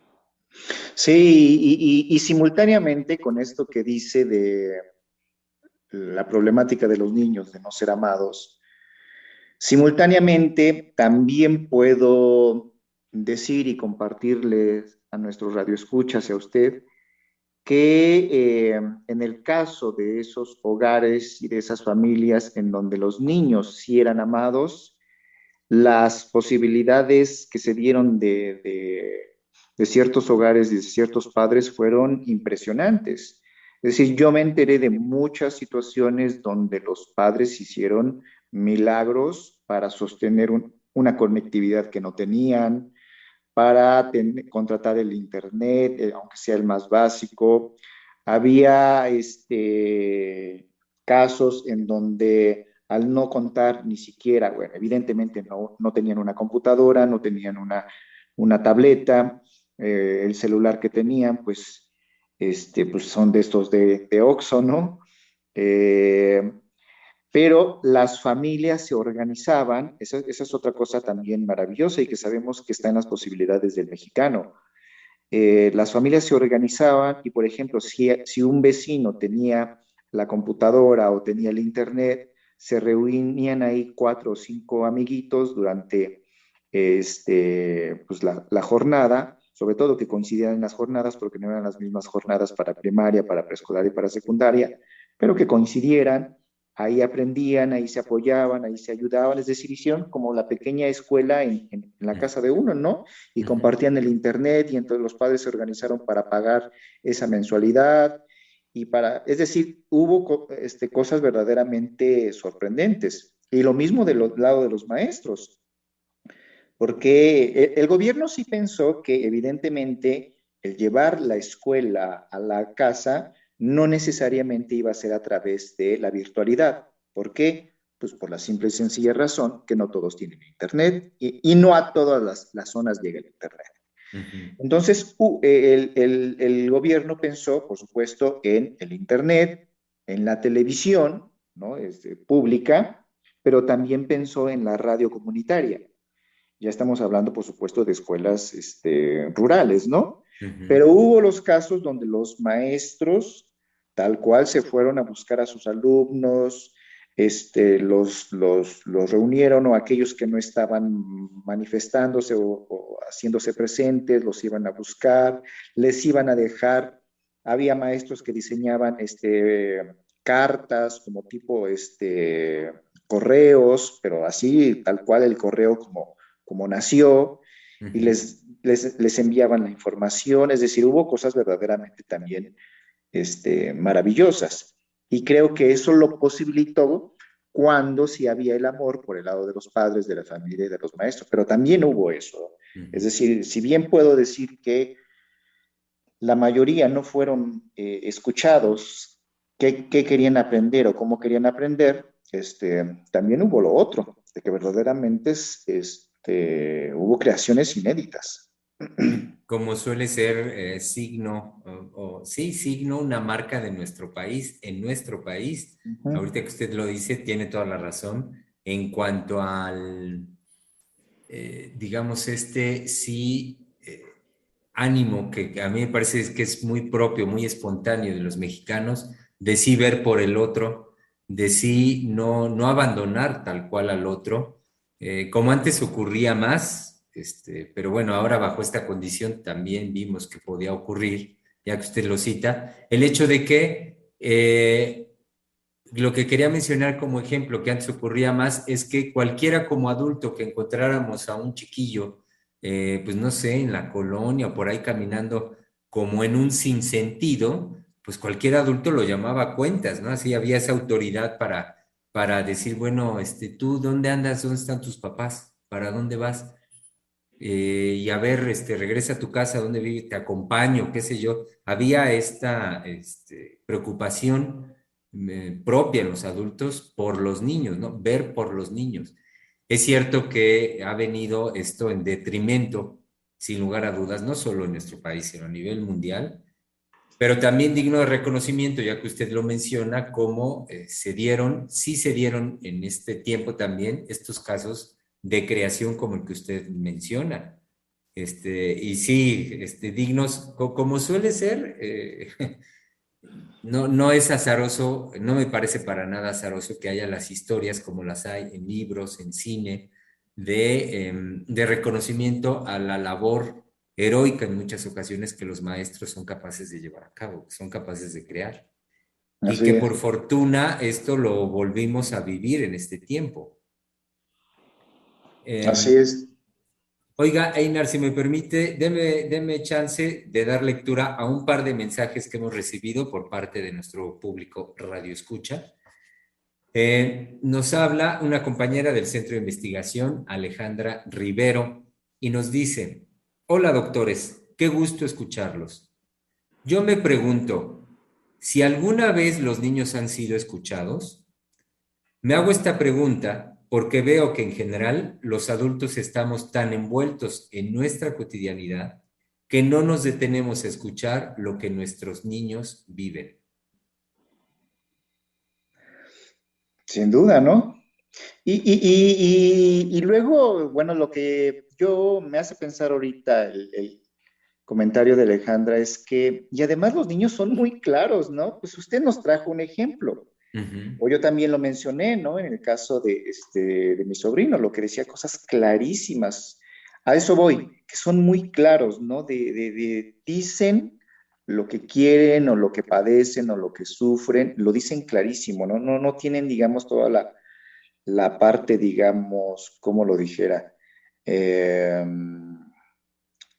[SPEAKER 3] Sí, y simultáneamente con esto que dice de la problemática de los niños de no ser amados, simultáneamente también puedo decir y compartirles a nuestros radioescuchas y a usted que en el caso de esos hogares y de esas familias en donde los niños sí eran amados, las posibilidades que se dieron de ciertos hogares y de ciertos padres fueron impresionantes. Es decir, yo me enteré de muchas situaciones donde los padres hicieron milagros para sostener una conectividad que no tenían, para contratar el Internet, aunque sea el más básico. Había casos en donde al no contar ni siquiera, bueno, evidentemente no tenían una computadora, no tenían una tableta, el celular que tenían, pues son de estos de Oxxo, ¿no? Eh, pero las familias se organizaban, esa es otra cosa también maravillosa y que sabemos que está en las posibilidades del mexicano. Las familias se organizaban y, por ejemplo, si un vecino tenía la computadora o tenía el internet, se reunían ahí 4 o 5 amiguitos durante pues la jornada, sobre todo que coincidieran en las jornadas, porque no eran las mismas jornadas para primaria, para preescolar y para secundaria, pero que coincidieran, ahí aprendían, ahí se apoyaban, ahí se ayudaban, es decir, hicieron como la pequeña escuela en la casa de uno, ¿no? Y
[SPEAKER 2] Ujú.
[SPEAKER 3] compartían el internet y entonces los padres se organizaron para pagar esa mensualidad y es decir, hubo cosas verdaderamente sorprendentes. Y lo mismo del lado de los maestros, porque el gobierno sí pensó que evidentemente el llevar la escuela a la casa no necesariamente iba a ser a través de la virtualidad. ¿Por qué? Pues por la simple y sencilla razón que no todos tienen internet y no a todas las zonas llega el internet.
[SPEAKER 2] Ujú.
[SPEAKER 3] Entonces, el gobierno pensó, por supuesto, en el Internet, en la televisión, ¿no? Pública, pero también pensó en la radio comunitaria. Ya estamos hablando, por supuesto, de escuelas rurales, ¿no?
[SPEAKER 2] Ujú.
[SPEAKER 3] Pero hubo los casos donde los maestros, tal cual, se fueron a buscar a sus alumnos, los reunieron o aquellos que no estaban manifestándose o haciéndose presentes, los iban a buscar, les iban a dejar. Había maestros que diseñaban cartas como tipo correos, pero así, tal cual el correo como nació, y
[SPEAKER 2] Ujú.
[SPEAKER 3] les enviaban la información, es decir, hubo cosas verdaderamente también maravillosas. Y creo que eso lo posibilitó cuando sí había el amor por el lado de los padres, de la familia y de los maestros, pero también hubo eso. Es
[SPEAKER 2] Ujú.
[SPEAKER 3] decir, si bien puedo decir que la mayoría no fueron escuchados qué querían aprender o cómo querían aprender, también hubo lo otro, de que verdaderamente hubo creaciones inéditas.
[SPEAKER 2] Como suele ser signo, sí, signo, una marca de nuestro país, en nuestro país.
[SPEAKER 3] Ujú.
[SPEAKER 2] Ahorita que usted lo dice, tiene toda la razón en cuanto al, digamos, sí, ánimo que a mí me parece que es muy propio, muy espontáneo de los mexicanos, de sí ver por el otro, de sí no abandonar tal cual al otro, como antes ocurría más, pero bueno, ahora bajo esta condición también vimos que podía ocurrir, ya que usted lo cita, el hecho de que lo que quería mencionar como ejemplo que antes ocurría más es que cualquiera como adulto que encontráramos a un chiquillo, pues no sé, en la colonia o por ahí caminando como en un sinsentido, pues cualquier adulto lo llamaba a cuentas, ¿no? Así había esa autoridad para decir, bueno, ¿tú dónde andas? ¿Dónde están tus papás? ¿Para dónde vas? Y a ver, regresa a tu casa, ¿dónde vive? Te acompaño, qué sé yo. Había esta preocupación propia en los adultos por los niños, ¿no? Ver por los niños. Es cierto que ha venido esto en detrimento, sin lugar a dudas, no solo en nuestro país, sino a nivel mundial, pero también digno de reconocimiento, ya que usted lo menciona, cómo sí se dieron en este tiempo también estos casos de creación como el que usted menciona. Y sí, dignos, como suele ser, no es azaroso, no me parece para nada azaroso que haya las historias como las hay en libros, en cine, de reconocimiento a la labor heroica en muchas ocasiones que los maestros son capaces de llevar a cabo, que son capaces de crear. Y
[SPEAKER 3] Así
[SPEAKER 2] que
[SPEAKER 3] es.
[SPEAKER 2] por fortuna esto lo volvimos a vivir en este tiempo.
[SPEAKER 3] Así es.
[SPEAKER 2] Oiga, Einar, si me permite, deme chance de dar lectura a un par de mensajes que hemos recibido por parte de nuestro público Radio Escucha. Nos habla una compañera del Centro de Investigación, Alejandra Rivero, y nos dice: hola doctores, qué gusto escucharlos. Yo me pregunto, si alguna vez los niños han sido escuchados. Me hago esta pregunta porque veo que en general los adultos estamos tan envueltos en nuestra cotidianidad que no nos detenemos a escuchar lo que nuestros niños viven.
[SPEAKER 3] Sin duda, ¿no? Y luego, bueno, lo que yo me hace pensar ahorita el comentario de Alejandra es que, y además los niños son muy claros, ¿no? Pues usted nos trajo un ejemplo.
[SPEAKER 2] Uh-huh.
[SPEAKER 3] O yo también lo mencioné, ¿no? En el caso de mi sobrino, lo que decía cosas clarísimas. A eso voy, que son muy claros, ¿no? Dicen lo que quieren o lo que padecen o lo que sufren, lo dicen clarísimo, ¿no? No tienen, digamos, toda la parte, digamos, ¿cómo lo dijera? Eh,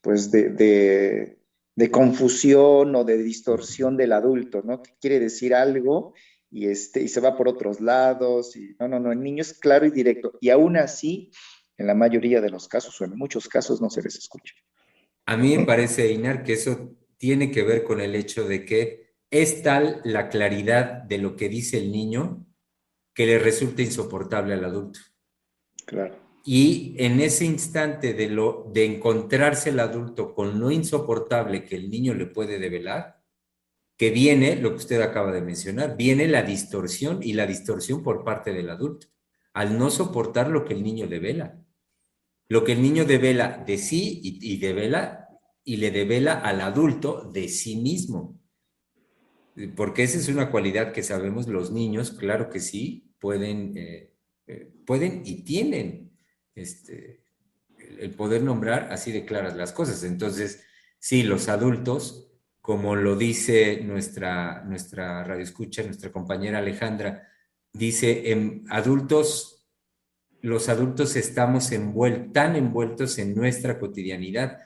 [SPEAKER 3] pues de confusión o de distorsión del adulto, ¿no? Que quiere decir algo y se va por otros lados. Y, no, el niño es claro y directo. Y aún así, en la mayoría de los casos, o en muchos casos, no se les escucha.
[SPEAKER 2] A mí me parece, Inar, que eso tiene que ver con el hecho de que es tal la claridad de lo que dice el niño que le resulta insoportable al adulto.
[SPEAKER 3] Claro.
[SPEAKER 2] Y en ese instante de encontrarse el adulto con lo insoportable que el niño le puede develar, que viene lo que usted acaba de mencionar, viene la distorsión y la distorsión por parte del adulto, al no soportar lo que el niño devela. Lo que el niño devela de sí y devela y le devela al adulto de sí mismo. Porque esa es una cualidad que sabemos los niños, claro que sí, pueden y tienen el poder nombrar así de claras las cosas. Entonces, sí, los adultos, como lo dice nuestra radioescucha, nuestra compañera Alejandra, dice, los adultos estamos tan envueltos en nuestra cotidianidad,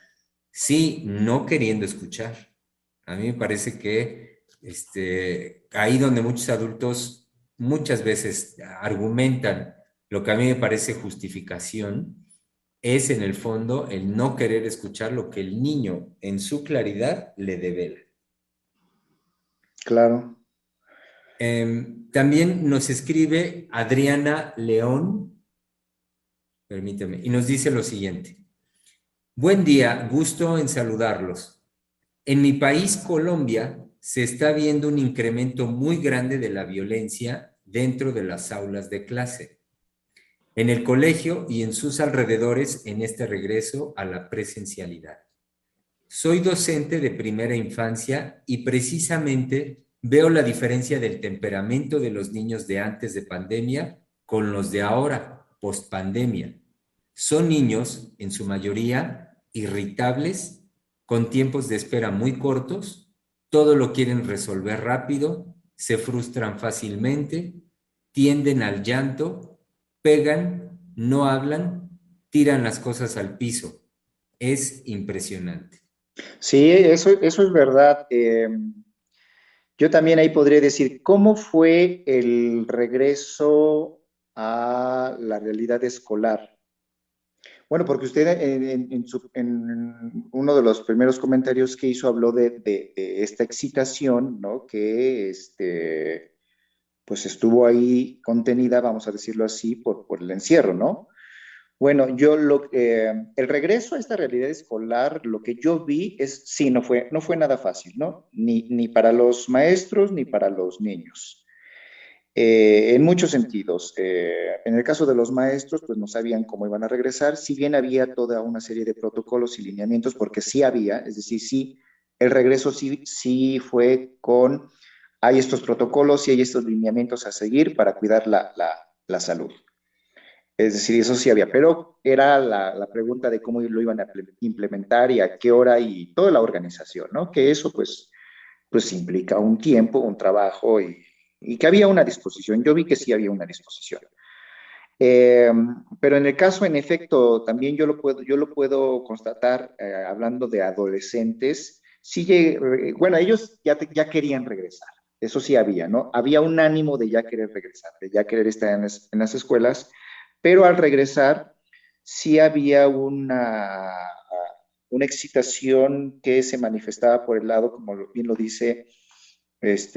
[SPEAKER 2] sí, no queriendo escuchar. A mí me parece que ahí donde muchos adultos muchas veces argumentan lo que a mí me parece justificación, es en el fondo el no querer escuchar lo que el niño en su claridad le devela.
[SPEAKER 3] Claro.
[SPEAKER 2] También nos escribe Adriana León, permíteme, y nos dice lo siguiente: buen día, gusto en saludarlos. En mi país, Colombia, se está viendo un incremento muy grande de la violencia dentro de las aulas de clase, en el colegio y en sus alrededores en este regreso a la presencialidad. Soy docente de primera infancia y precisamente veo la diferencia del temperamento de los niños de antes de pandemia con los de ahora, post pandemia. Son niños, en su mayoría, irritables, con tiempos de espera muy cortos, todo lo quieren resolver rápido, se frustran fácilmente, tienden al llanto, pegan, no hablan, tiran las cosas al piso. Es impresionante.
[SPEAKER 3] Sí, eso es verdad. Yo también ahí podría decir, ¿cómo fue el regreso a la realidad escolar? Bueno, porque usted en uno de los primeros comentarios que hizo habló de esta excitación, ¿no? Que pues estuvo ahí contenida, vamos a decirlo así, por el encierro, ¿no? Bueno, el regreso a esta realidad escolar, lo que yo vi es, sí, no fue nada fácil, ¿no? Ni para los maestros ni para los niños. En muchos sentidos. En el caso de los maestros, pues no sabían cómo iban a regresar, si bien había toda una serie de protocolos y lineamientos, porque sí había, es decir, sí, el regreso sí fue con, hay estos protocolos y hay estos lineamientos a seguir para cuidar la salud. Es decir, eso sí había, pero era la pregunta de cómo lo iban a implementar y a qué hora y toda la organización, ¿no? Que eso pues implica un tiempo, un trabajo y que había una disposición. Yo vi que sí había una disposición. Eh, pero en el caso, en efecto, también yo lo puedo constatar hablando de adolescentes. Sí, bueno, ellos ya querían regresar, eso sí había, ¿no? Había un ánimo de ya querer regresar, de ya querer estar en las escuelas, pero al regresar sí había una excitación que se manifestaba por el lado, como bien lo dice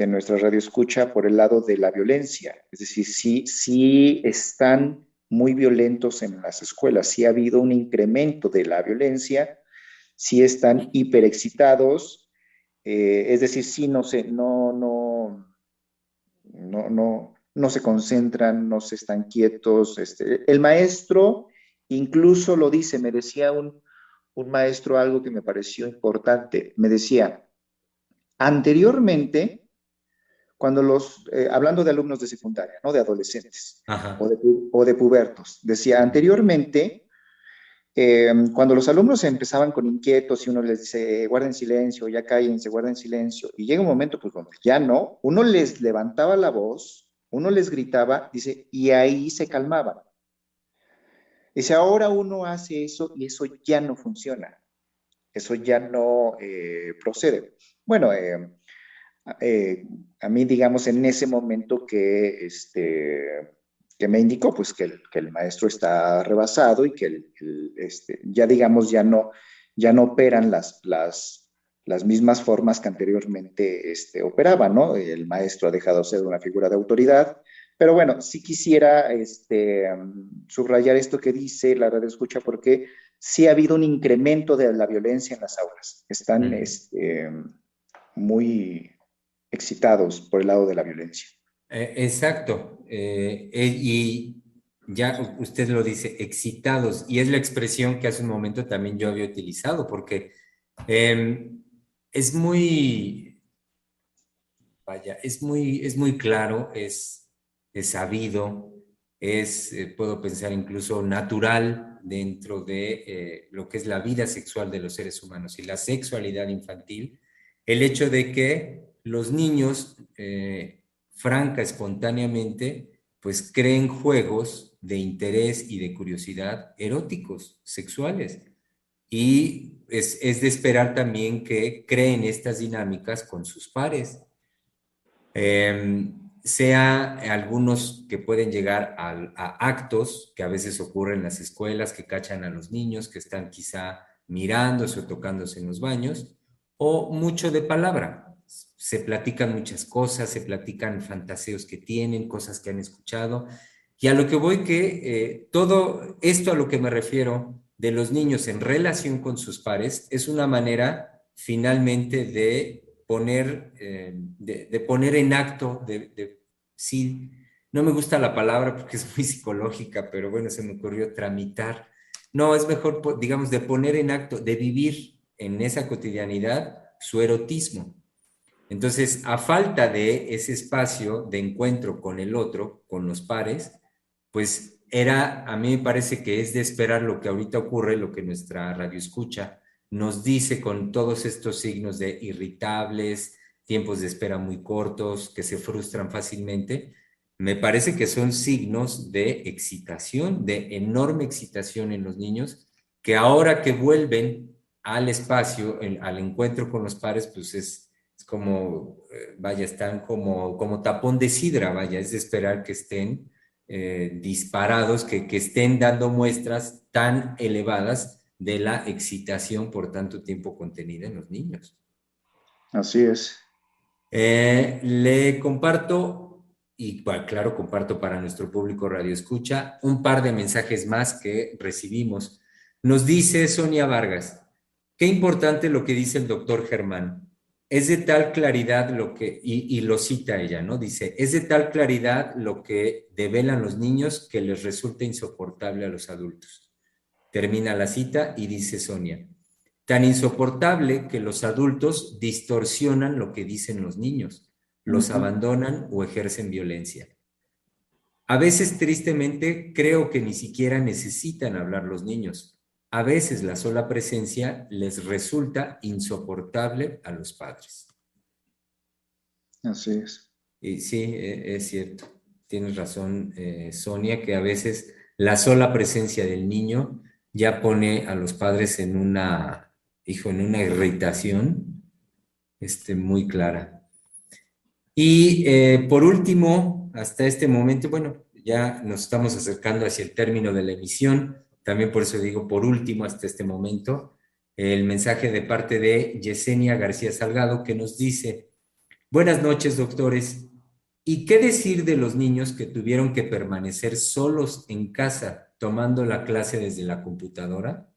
[SPEAKER 3] nuestra radio escucha, por el lado de la violencia. Es decir, sí están muy violentos en las escuelas, sí ha habido un incremento de la violencia, sí están hiperexcitados, es decir, sí no se concentran, no se están quietos. El maestro incluso lo dice, me decía un maestro algo que me pareció importante, me decía, anteriormente, hablando de alumnos de secundaria, ¿no? De adolescentes
[SPEAKER 2] Ajá.
[SPEAKER 3] o de pubertos, decía, anteriormente, cuando los alumnos empezaban con inquietos y uno les dice, guarden silencio, ya cállense, guarden silencio, y llega un momento, pues, donde ya no, uno les levantaba la voz, uno les gritaba, dice, y ahí se calmaban. Dice, ahora uno hace eso y eso ya no funciona, eso ya no procede. Bueno, eh, a mí, digamos, en ese momento que me indicó pues que el maestro está rebasado y que ya, digamos, ya no operan las mismas formas que anteriormente operaban, ¿no? El maestro ha dejado de ser una figura de autoridad, pero bueno, sí quisiera subrayar esto que dice la radio escucha, porque sí ha habido un incremento de la violencia en las aulas. Están muy excitados por el lado de la violencia.
[SPEAKER 2] Exacto. Y ya usted lo dice, excitados. Y es la expresión que hace un momento también yo había utilizado, porque eh, es muy, vaya, es muy claro, es sabido, puedo pensar incluso natural dentro de lo que es la vida sexual de los seres humanos y la sexualidad infantil, el hecho de que los niños, franca, espontáneamente, pues creen juegos de interés y de curiosidad eróticos, sexuales. Y es de esperar también que creen estas dinámicas con sus pares, sea algunos que pueden llegar a actos que a veces ocurren en las escuelas, que cachan a los niños que están quizá mirándose o tocándose en los baños, o mucho de palabra. Se platican muchas cosas, se platican fantaseos que tienen, cosas que han escuchado, y a lo que voy que todo esto a lo que me refiero de los niños en relación con sus pares es una manera finalmente de de poner en acto, sí, no me gusta la palabra porque es muy psicológica, pero bueno, se me ocurrió tramitar. No, es mejor, digamos, de poner en acto, de vivir en esa cotidianidad su erotismo. Entonces, a falta de ese espacio de encuentro con el otro, con los pares, pues a mí me parece que es de esperar lo que ahorita ocurre, lo que nuestra radio escucha nos dice con todos estos signos de irritables, tiempos de espera muy cortos, que se frustran fácilmente. Me parece que son signos de excitación, de enorme excitación en los niños, que ahora que vuelven al espacio, al encuentro con los pares, pues es como, vaya, están como tapón de sidra, vaya, es de esperar que estén disparados, que estén dando muestras tan elevadas de la excitación por tanto tiempo contenida en los niños.
[SPEAKER 3] Así es.
[SPEAKER 2] Le comparto, y claro, comparto para nuestro público Radio Escucha, un par de mensajes más que recibimos. Nos dice Sonia Vargas, qué importante lo que dice el doctor Germán. es de tal claridad lo que, y lo cita ella, ¿no? Dice, es de tal claridad lo que develan los niños que les resulta insoportable a los adultos. Termina la cita y dice Sonia, tan insoportable que los adultos distorsionan lo que dicen los niños, los abandonan o ejercen violencia. A veces, tristemente, creo que ni siquiera necesitan hablar los niños. A veces la sola presencia les resulta insoportable a los padres.
[SPEAKER 3] Así es.
[SPEAKER 2] Y sí, es cierto. Tienes razón, Sonia, que a veces la sola presencia del niño ya pone a los padres en una, en una irritación, muy clara. Y por último, hasta este momento, bueno, ya nos estamos acercando hacia el término de la emisión, también por eso digo por último, hasta este momento, el mensaje de parte de Yesenia García Salgado que nos dice, buenas noches, doctores. ¿Y qué decir de los niños que tuvieron que permanecer solos en casa tomando la clase desde la computadora?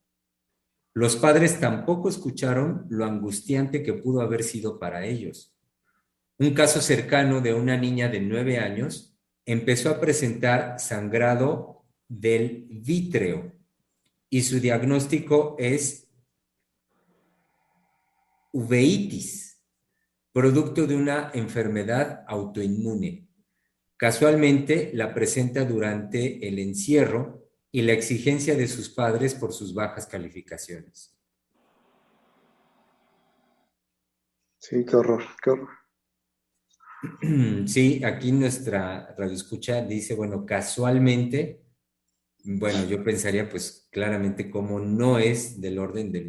[SPEAKER 2] Los padres tampoco escucharon lo angustiante que pudo haber sido para ellos. Un caso cercano de una niña de 9 años empezó a presentar sangrado del vítreo y su diagnóstico es uveitis, producto de una enfermedad autoinmune. Casualmente la presenta durante el encierro y la exigencia de sus padres por sus bajas calificaciones.
[SPEAKER 3] Sí, qué horror, qué horror.
[SPEAKER 2] Sí, aquí nuestra radioescucha dice, bueno, casualmente, bueno, yo pensaría pues claramente como no es del orden de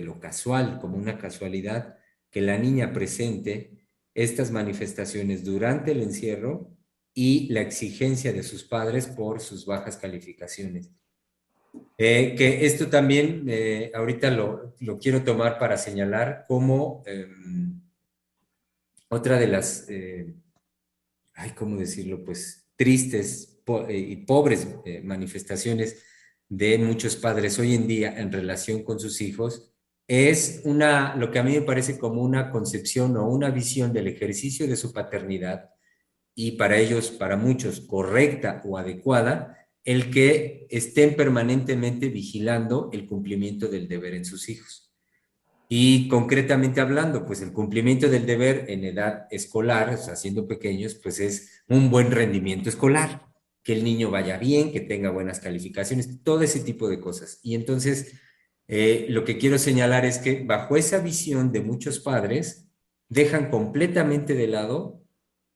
[SPEAKER 2] lo casual, como una casualidad que la niña presente estas manifestaciones durante el encierro y la exigencia de sus padres por sus bajas calificaciones. Que esto también ahorita lo quiero tomar para señalar como otra de las, ¿cómo decirlo? Pues tristes y pobres manifestaciones de muchos padres hoy en día en relación con sus hijos, es lo que a mí me parece como una concepción o una visión del ejercicio de su paternidad y para ellos, para muchos, correcta o adecuada, el que estén permanentemente vigilando el cumplimiento del deber en sus hijos. Y concretamente hablando, pues el cumplimiento del deber en edad escolar, o sea, siendo pequeños, pues es un buen rendimiento escolar, que el niño vaya bien, que tenga buenas calificaciones, todo ese tipo de cosas. Y entonces, lo que quiero señalar es que bajo esa visión de muchos padres, dejan completamente de lado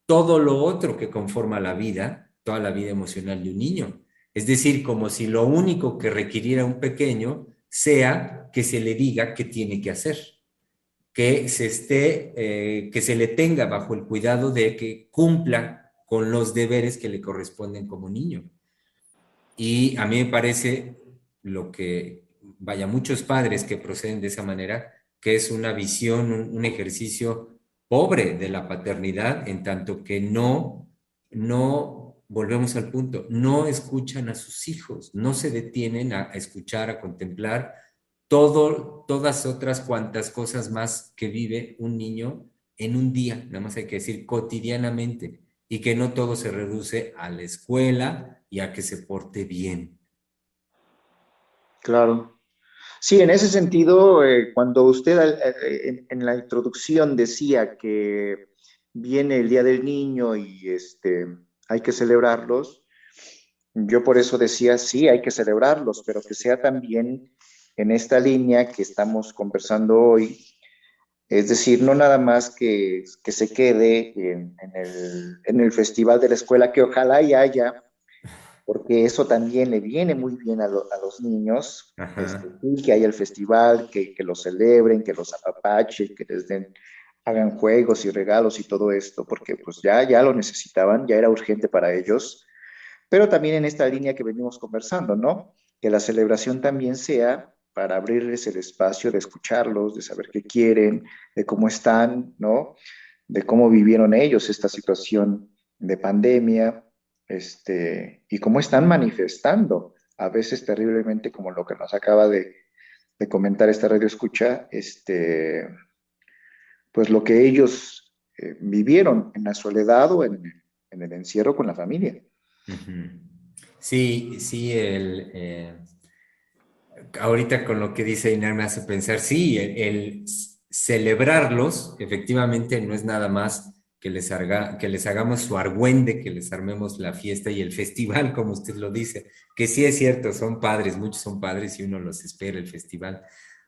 [SPEAKER 2] todo lo otro que conforma la vida, toda la vida emocional de un niño. Es decir, como si lo único que requiriera un pequeño sea que se le diga qué tiene que hacer, que se le tenga bajo el cuidado de que cumpla con los deberes que le corresponden como niño. Y a mí me parece vaya, muchos padres que proceden de esa manera, que es una visión, un ejercicio pobre de la paternidad, en tanto que volvemos al punto, no escuchan a sus hijos, no se detienen a escuchar, a contemplar todas otras cuantas cosas más que vive un niño en un día, nada más hay que decir cotidianamente, y que no todo se reduce a la escuela y a que se porte bien.
[SPEAKER 3] Claro. Sí, en ese sentido, cuando usted en la introducción decía que viene el Día del Niño y hay que celebrarlos, yo por eso decía, sí, hay que celebrarlos, pero que sea también en esta línea que estamos conversando hoy, es decir, no nada más que se quede en el festival de la escuela, que ojalá y haya, porque eso también le viene muy bien a los niños,
[SPEAKER 2] Ajá.
[SPEAKER 3] sí, que haya el festival, que lo celebren, que los apapachen, que les den, hagan juegos y regalos y todo esto, porque pues ya lo necesitaban, ya era urgente para ellos, pero también en esta línea que venimos conversando, ¿no? Que la celebración también sea para abrirles el espacio de escucharlos, de saber qué quieren, de cómo están, ¿no? De cómo vivieron ellos esta situación de pandemia, y cómo están manifestando, a veces terriblemente, como lo que nos acaba de comentar esta radio escucha, pues lo que ellos vivieron en la soledad o en el encierro con la familia.
[SPEAKER 2] Ujú. Sí, sí, ahorita con lo que dice Inar me hace pensar, sí, el celebrarlos, efectivamente, no es nada más que les hagamos su argüende, que les armemos la fiesta y el festival, como usted lo dice, que sí es cierto, son padres, muchos son padres y uno los espera el festival.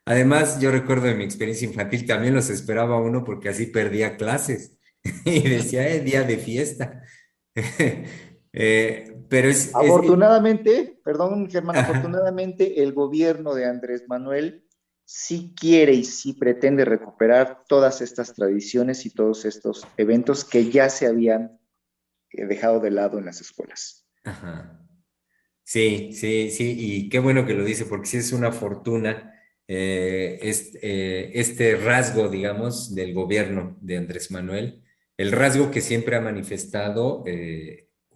[SPEAKER 2] Además, yo recuerdo de mi experiencia infantil, también los esperaba uno porque así perdía clases y decía, día de fiesta. Pero
[SPEAKER 3] Afortunadamente, perdón, Germán,
[SPEAKER 2] ajá.
[SPEAKER 3] afortunadamente el gobierno de Andrés Manuel sí quiere y sí pretende recuperar todas estas tradiciones y todos estos eventos que ya se habían dejado de lado en las escuelas.
[SPEAKER 2] Ajá. Sí, sí, sí, y qué bueno que lo dice, porque sí es una fortuna este rasgo, digamos, del gobierno de Andrés Manuel, el rasgo que siempre ha manifestado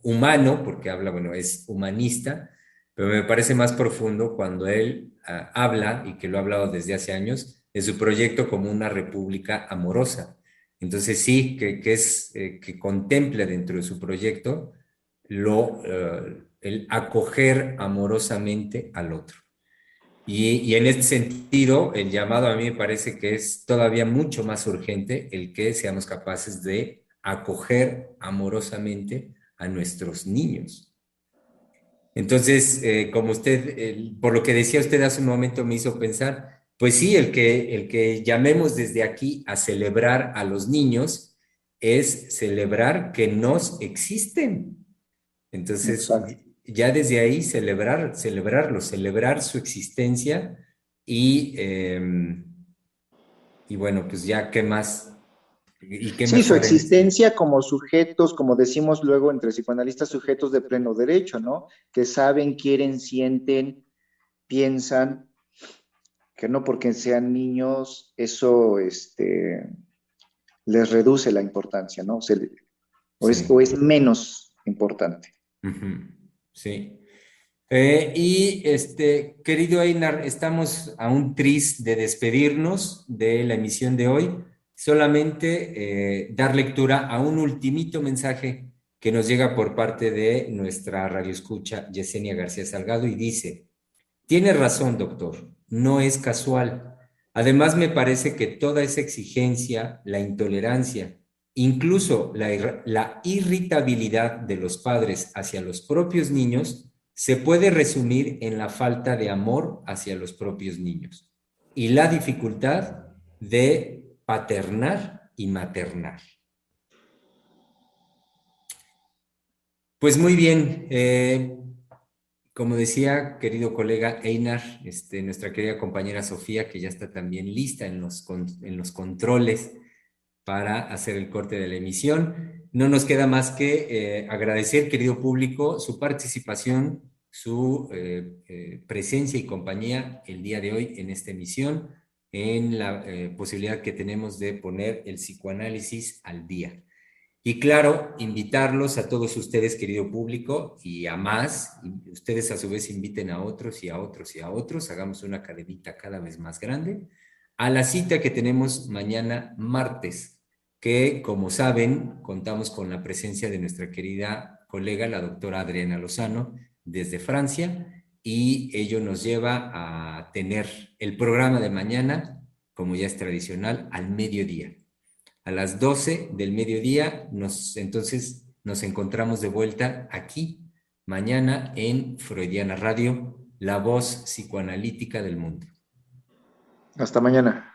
[SPEAKER 2] humano, porque habla, bueno, es humanista, pero me parece más profundo cuando él habla, y que lo ha hablado desde hace años, de su proyecto como una república amorosa. Entonces sí, que contemple dentro de su proyecto el acoger amorosamente al otro. Y en este sentido, el llamado a mí me parece que es todavía mucho más urgente el que seamos capaces de acoger amorosamente a nuestros niños. Entonces, como usted, por lo que decía usted hace un momento, me hizo pensar, pues sí, el que llamemos desde aquí a celebrar a los niños es celebrar que nos existen. Entonces,
[SPEAKER 3] Exacto.
[SPEAKER 2] ya desde ahí celebrarlo, celebrar su existencia y, y bueno, pues ya qué más y qué
[SPEAKER 3] Sí, su
[SPEAKER 2] mejor en este.
[SPEAKER 3] existencia como sujetos, como decimos luego entre psicoanalistas, sujetos de pleno derecho, ¿no? Que saben, quieren, sienten, piensan, que no porque sean niños, eso les reduce la importancia, ¿no? O
[SPEAKER 2] Sí.
[SPEAKER 3] es menos importante.
[SPEAKER 2] Ujú. Sí. Y querido Einar, estamos a un tris de despedirnos de la emisión de hoy. Solamente dar lectura a un ultimito mensaje que nos llega por parte de nuestra radioescucha Yesenia García Salgado y dice: tiene razón, doctor, no es casual. Además, me parece que toda esa exigencia, la intolerancia, incluso la irritabilidad de los padres hacia los propios niños, se puede resumir en la falta de amor hacia los propios niños y la dificultad de paternar y maternar. Pues muy bien, como decía, querido colega Einar, nuestra querida compañera Sofía, que ya está también lista en los controles para hacer el corte de la emisión. No nos queda más que agradecer, querido público, su participación, su presencia y compañía el día de hoy en esta emisión, en la posibilidad que tenemos de poner el psicoanálisis al día. Y claro, invitarlos a todos ustedes, querido público, y a más, y ustedes a su vez inviten a otros y a otros y a otros, hagamos una cadenita cada vez más grande, a la cita que tenemos mañana martes, que como saben, contamos con la presencia de nuestra querida colega, la doctora Adriana Lozano, desde Francia, y ello nos lleva a tener el programa de mañana, como ya es tradicional, al mediodía. A las 12 del mediodía, entonces nos encontramos de vuelta aquí, mañana en Freudiana Radio, la voz psicoanalítica del mundo.
[SPEAKER 3] Hasta mañana.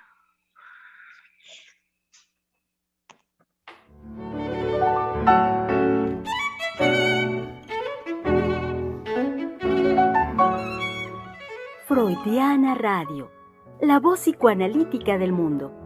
[SPEAKER 1] Freudiana Radio, la voz psicoanalítica del mundo.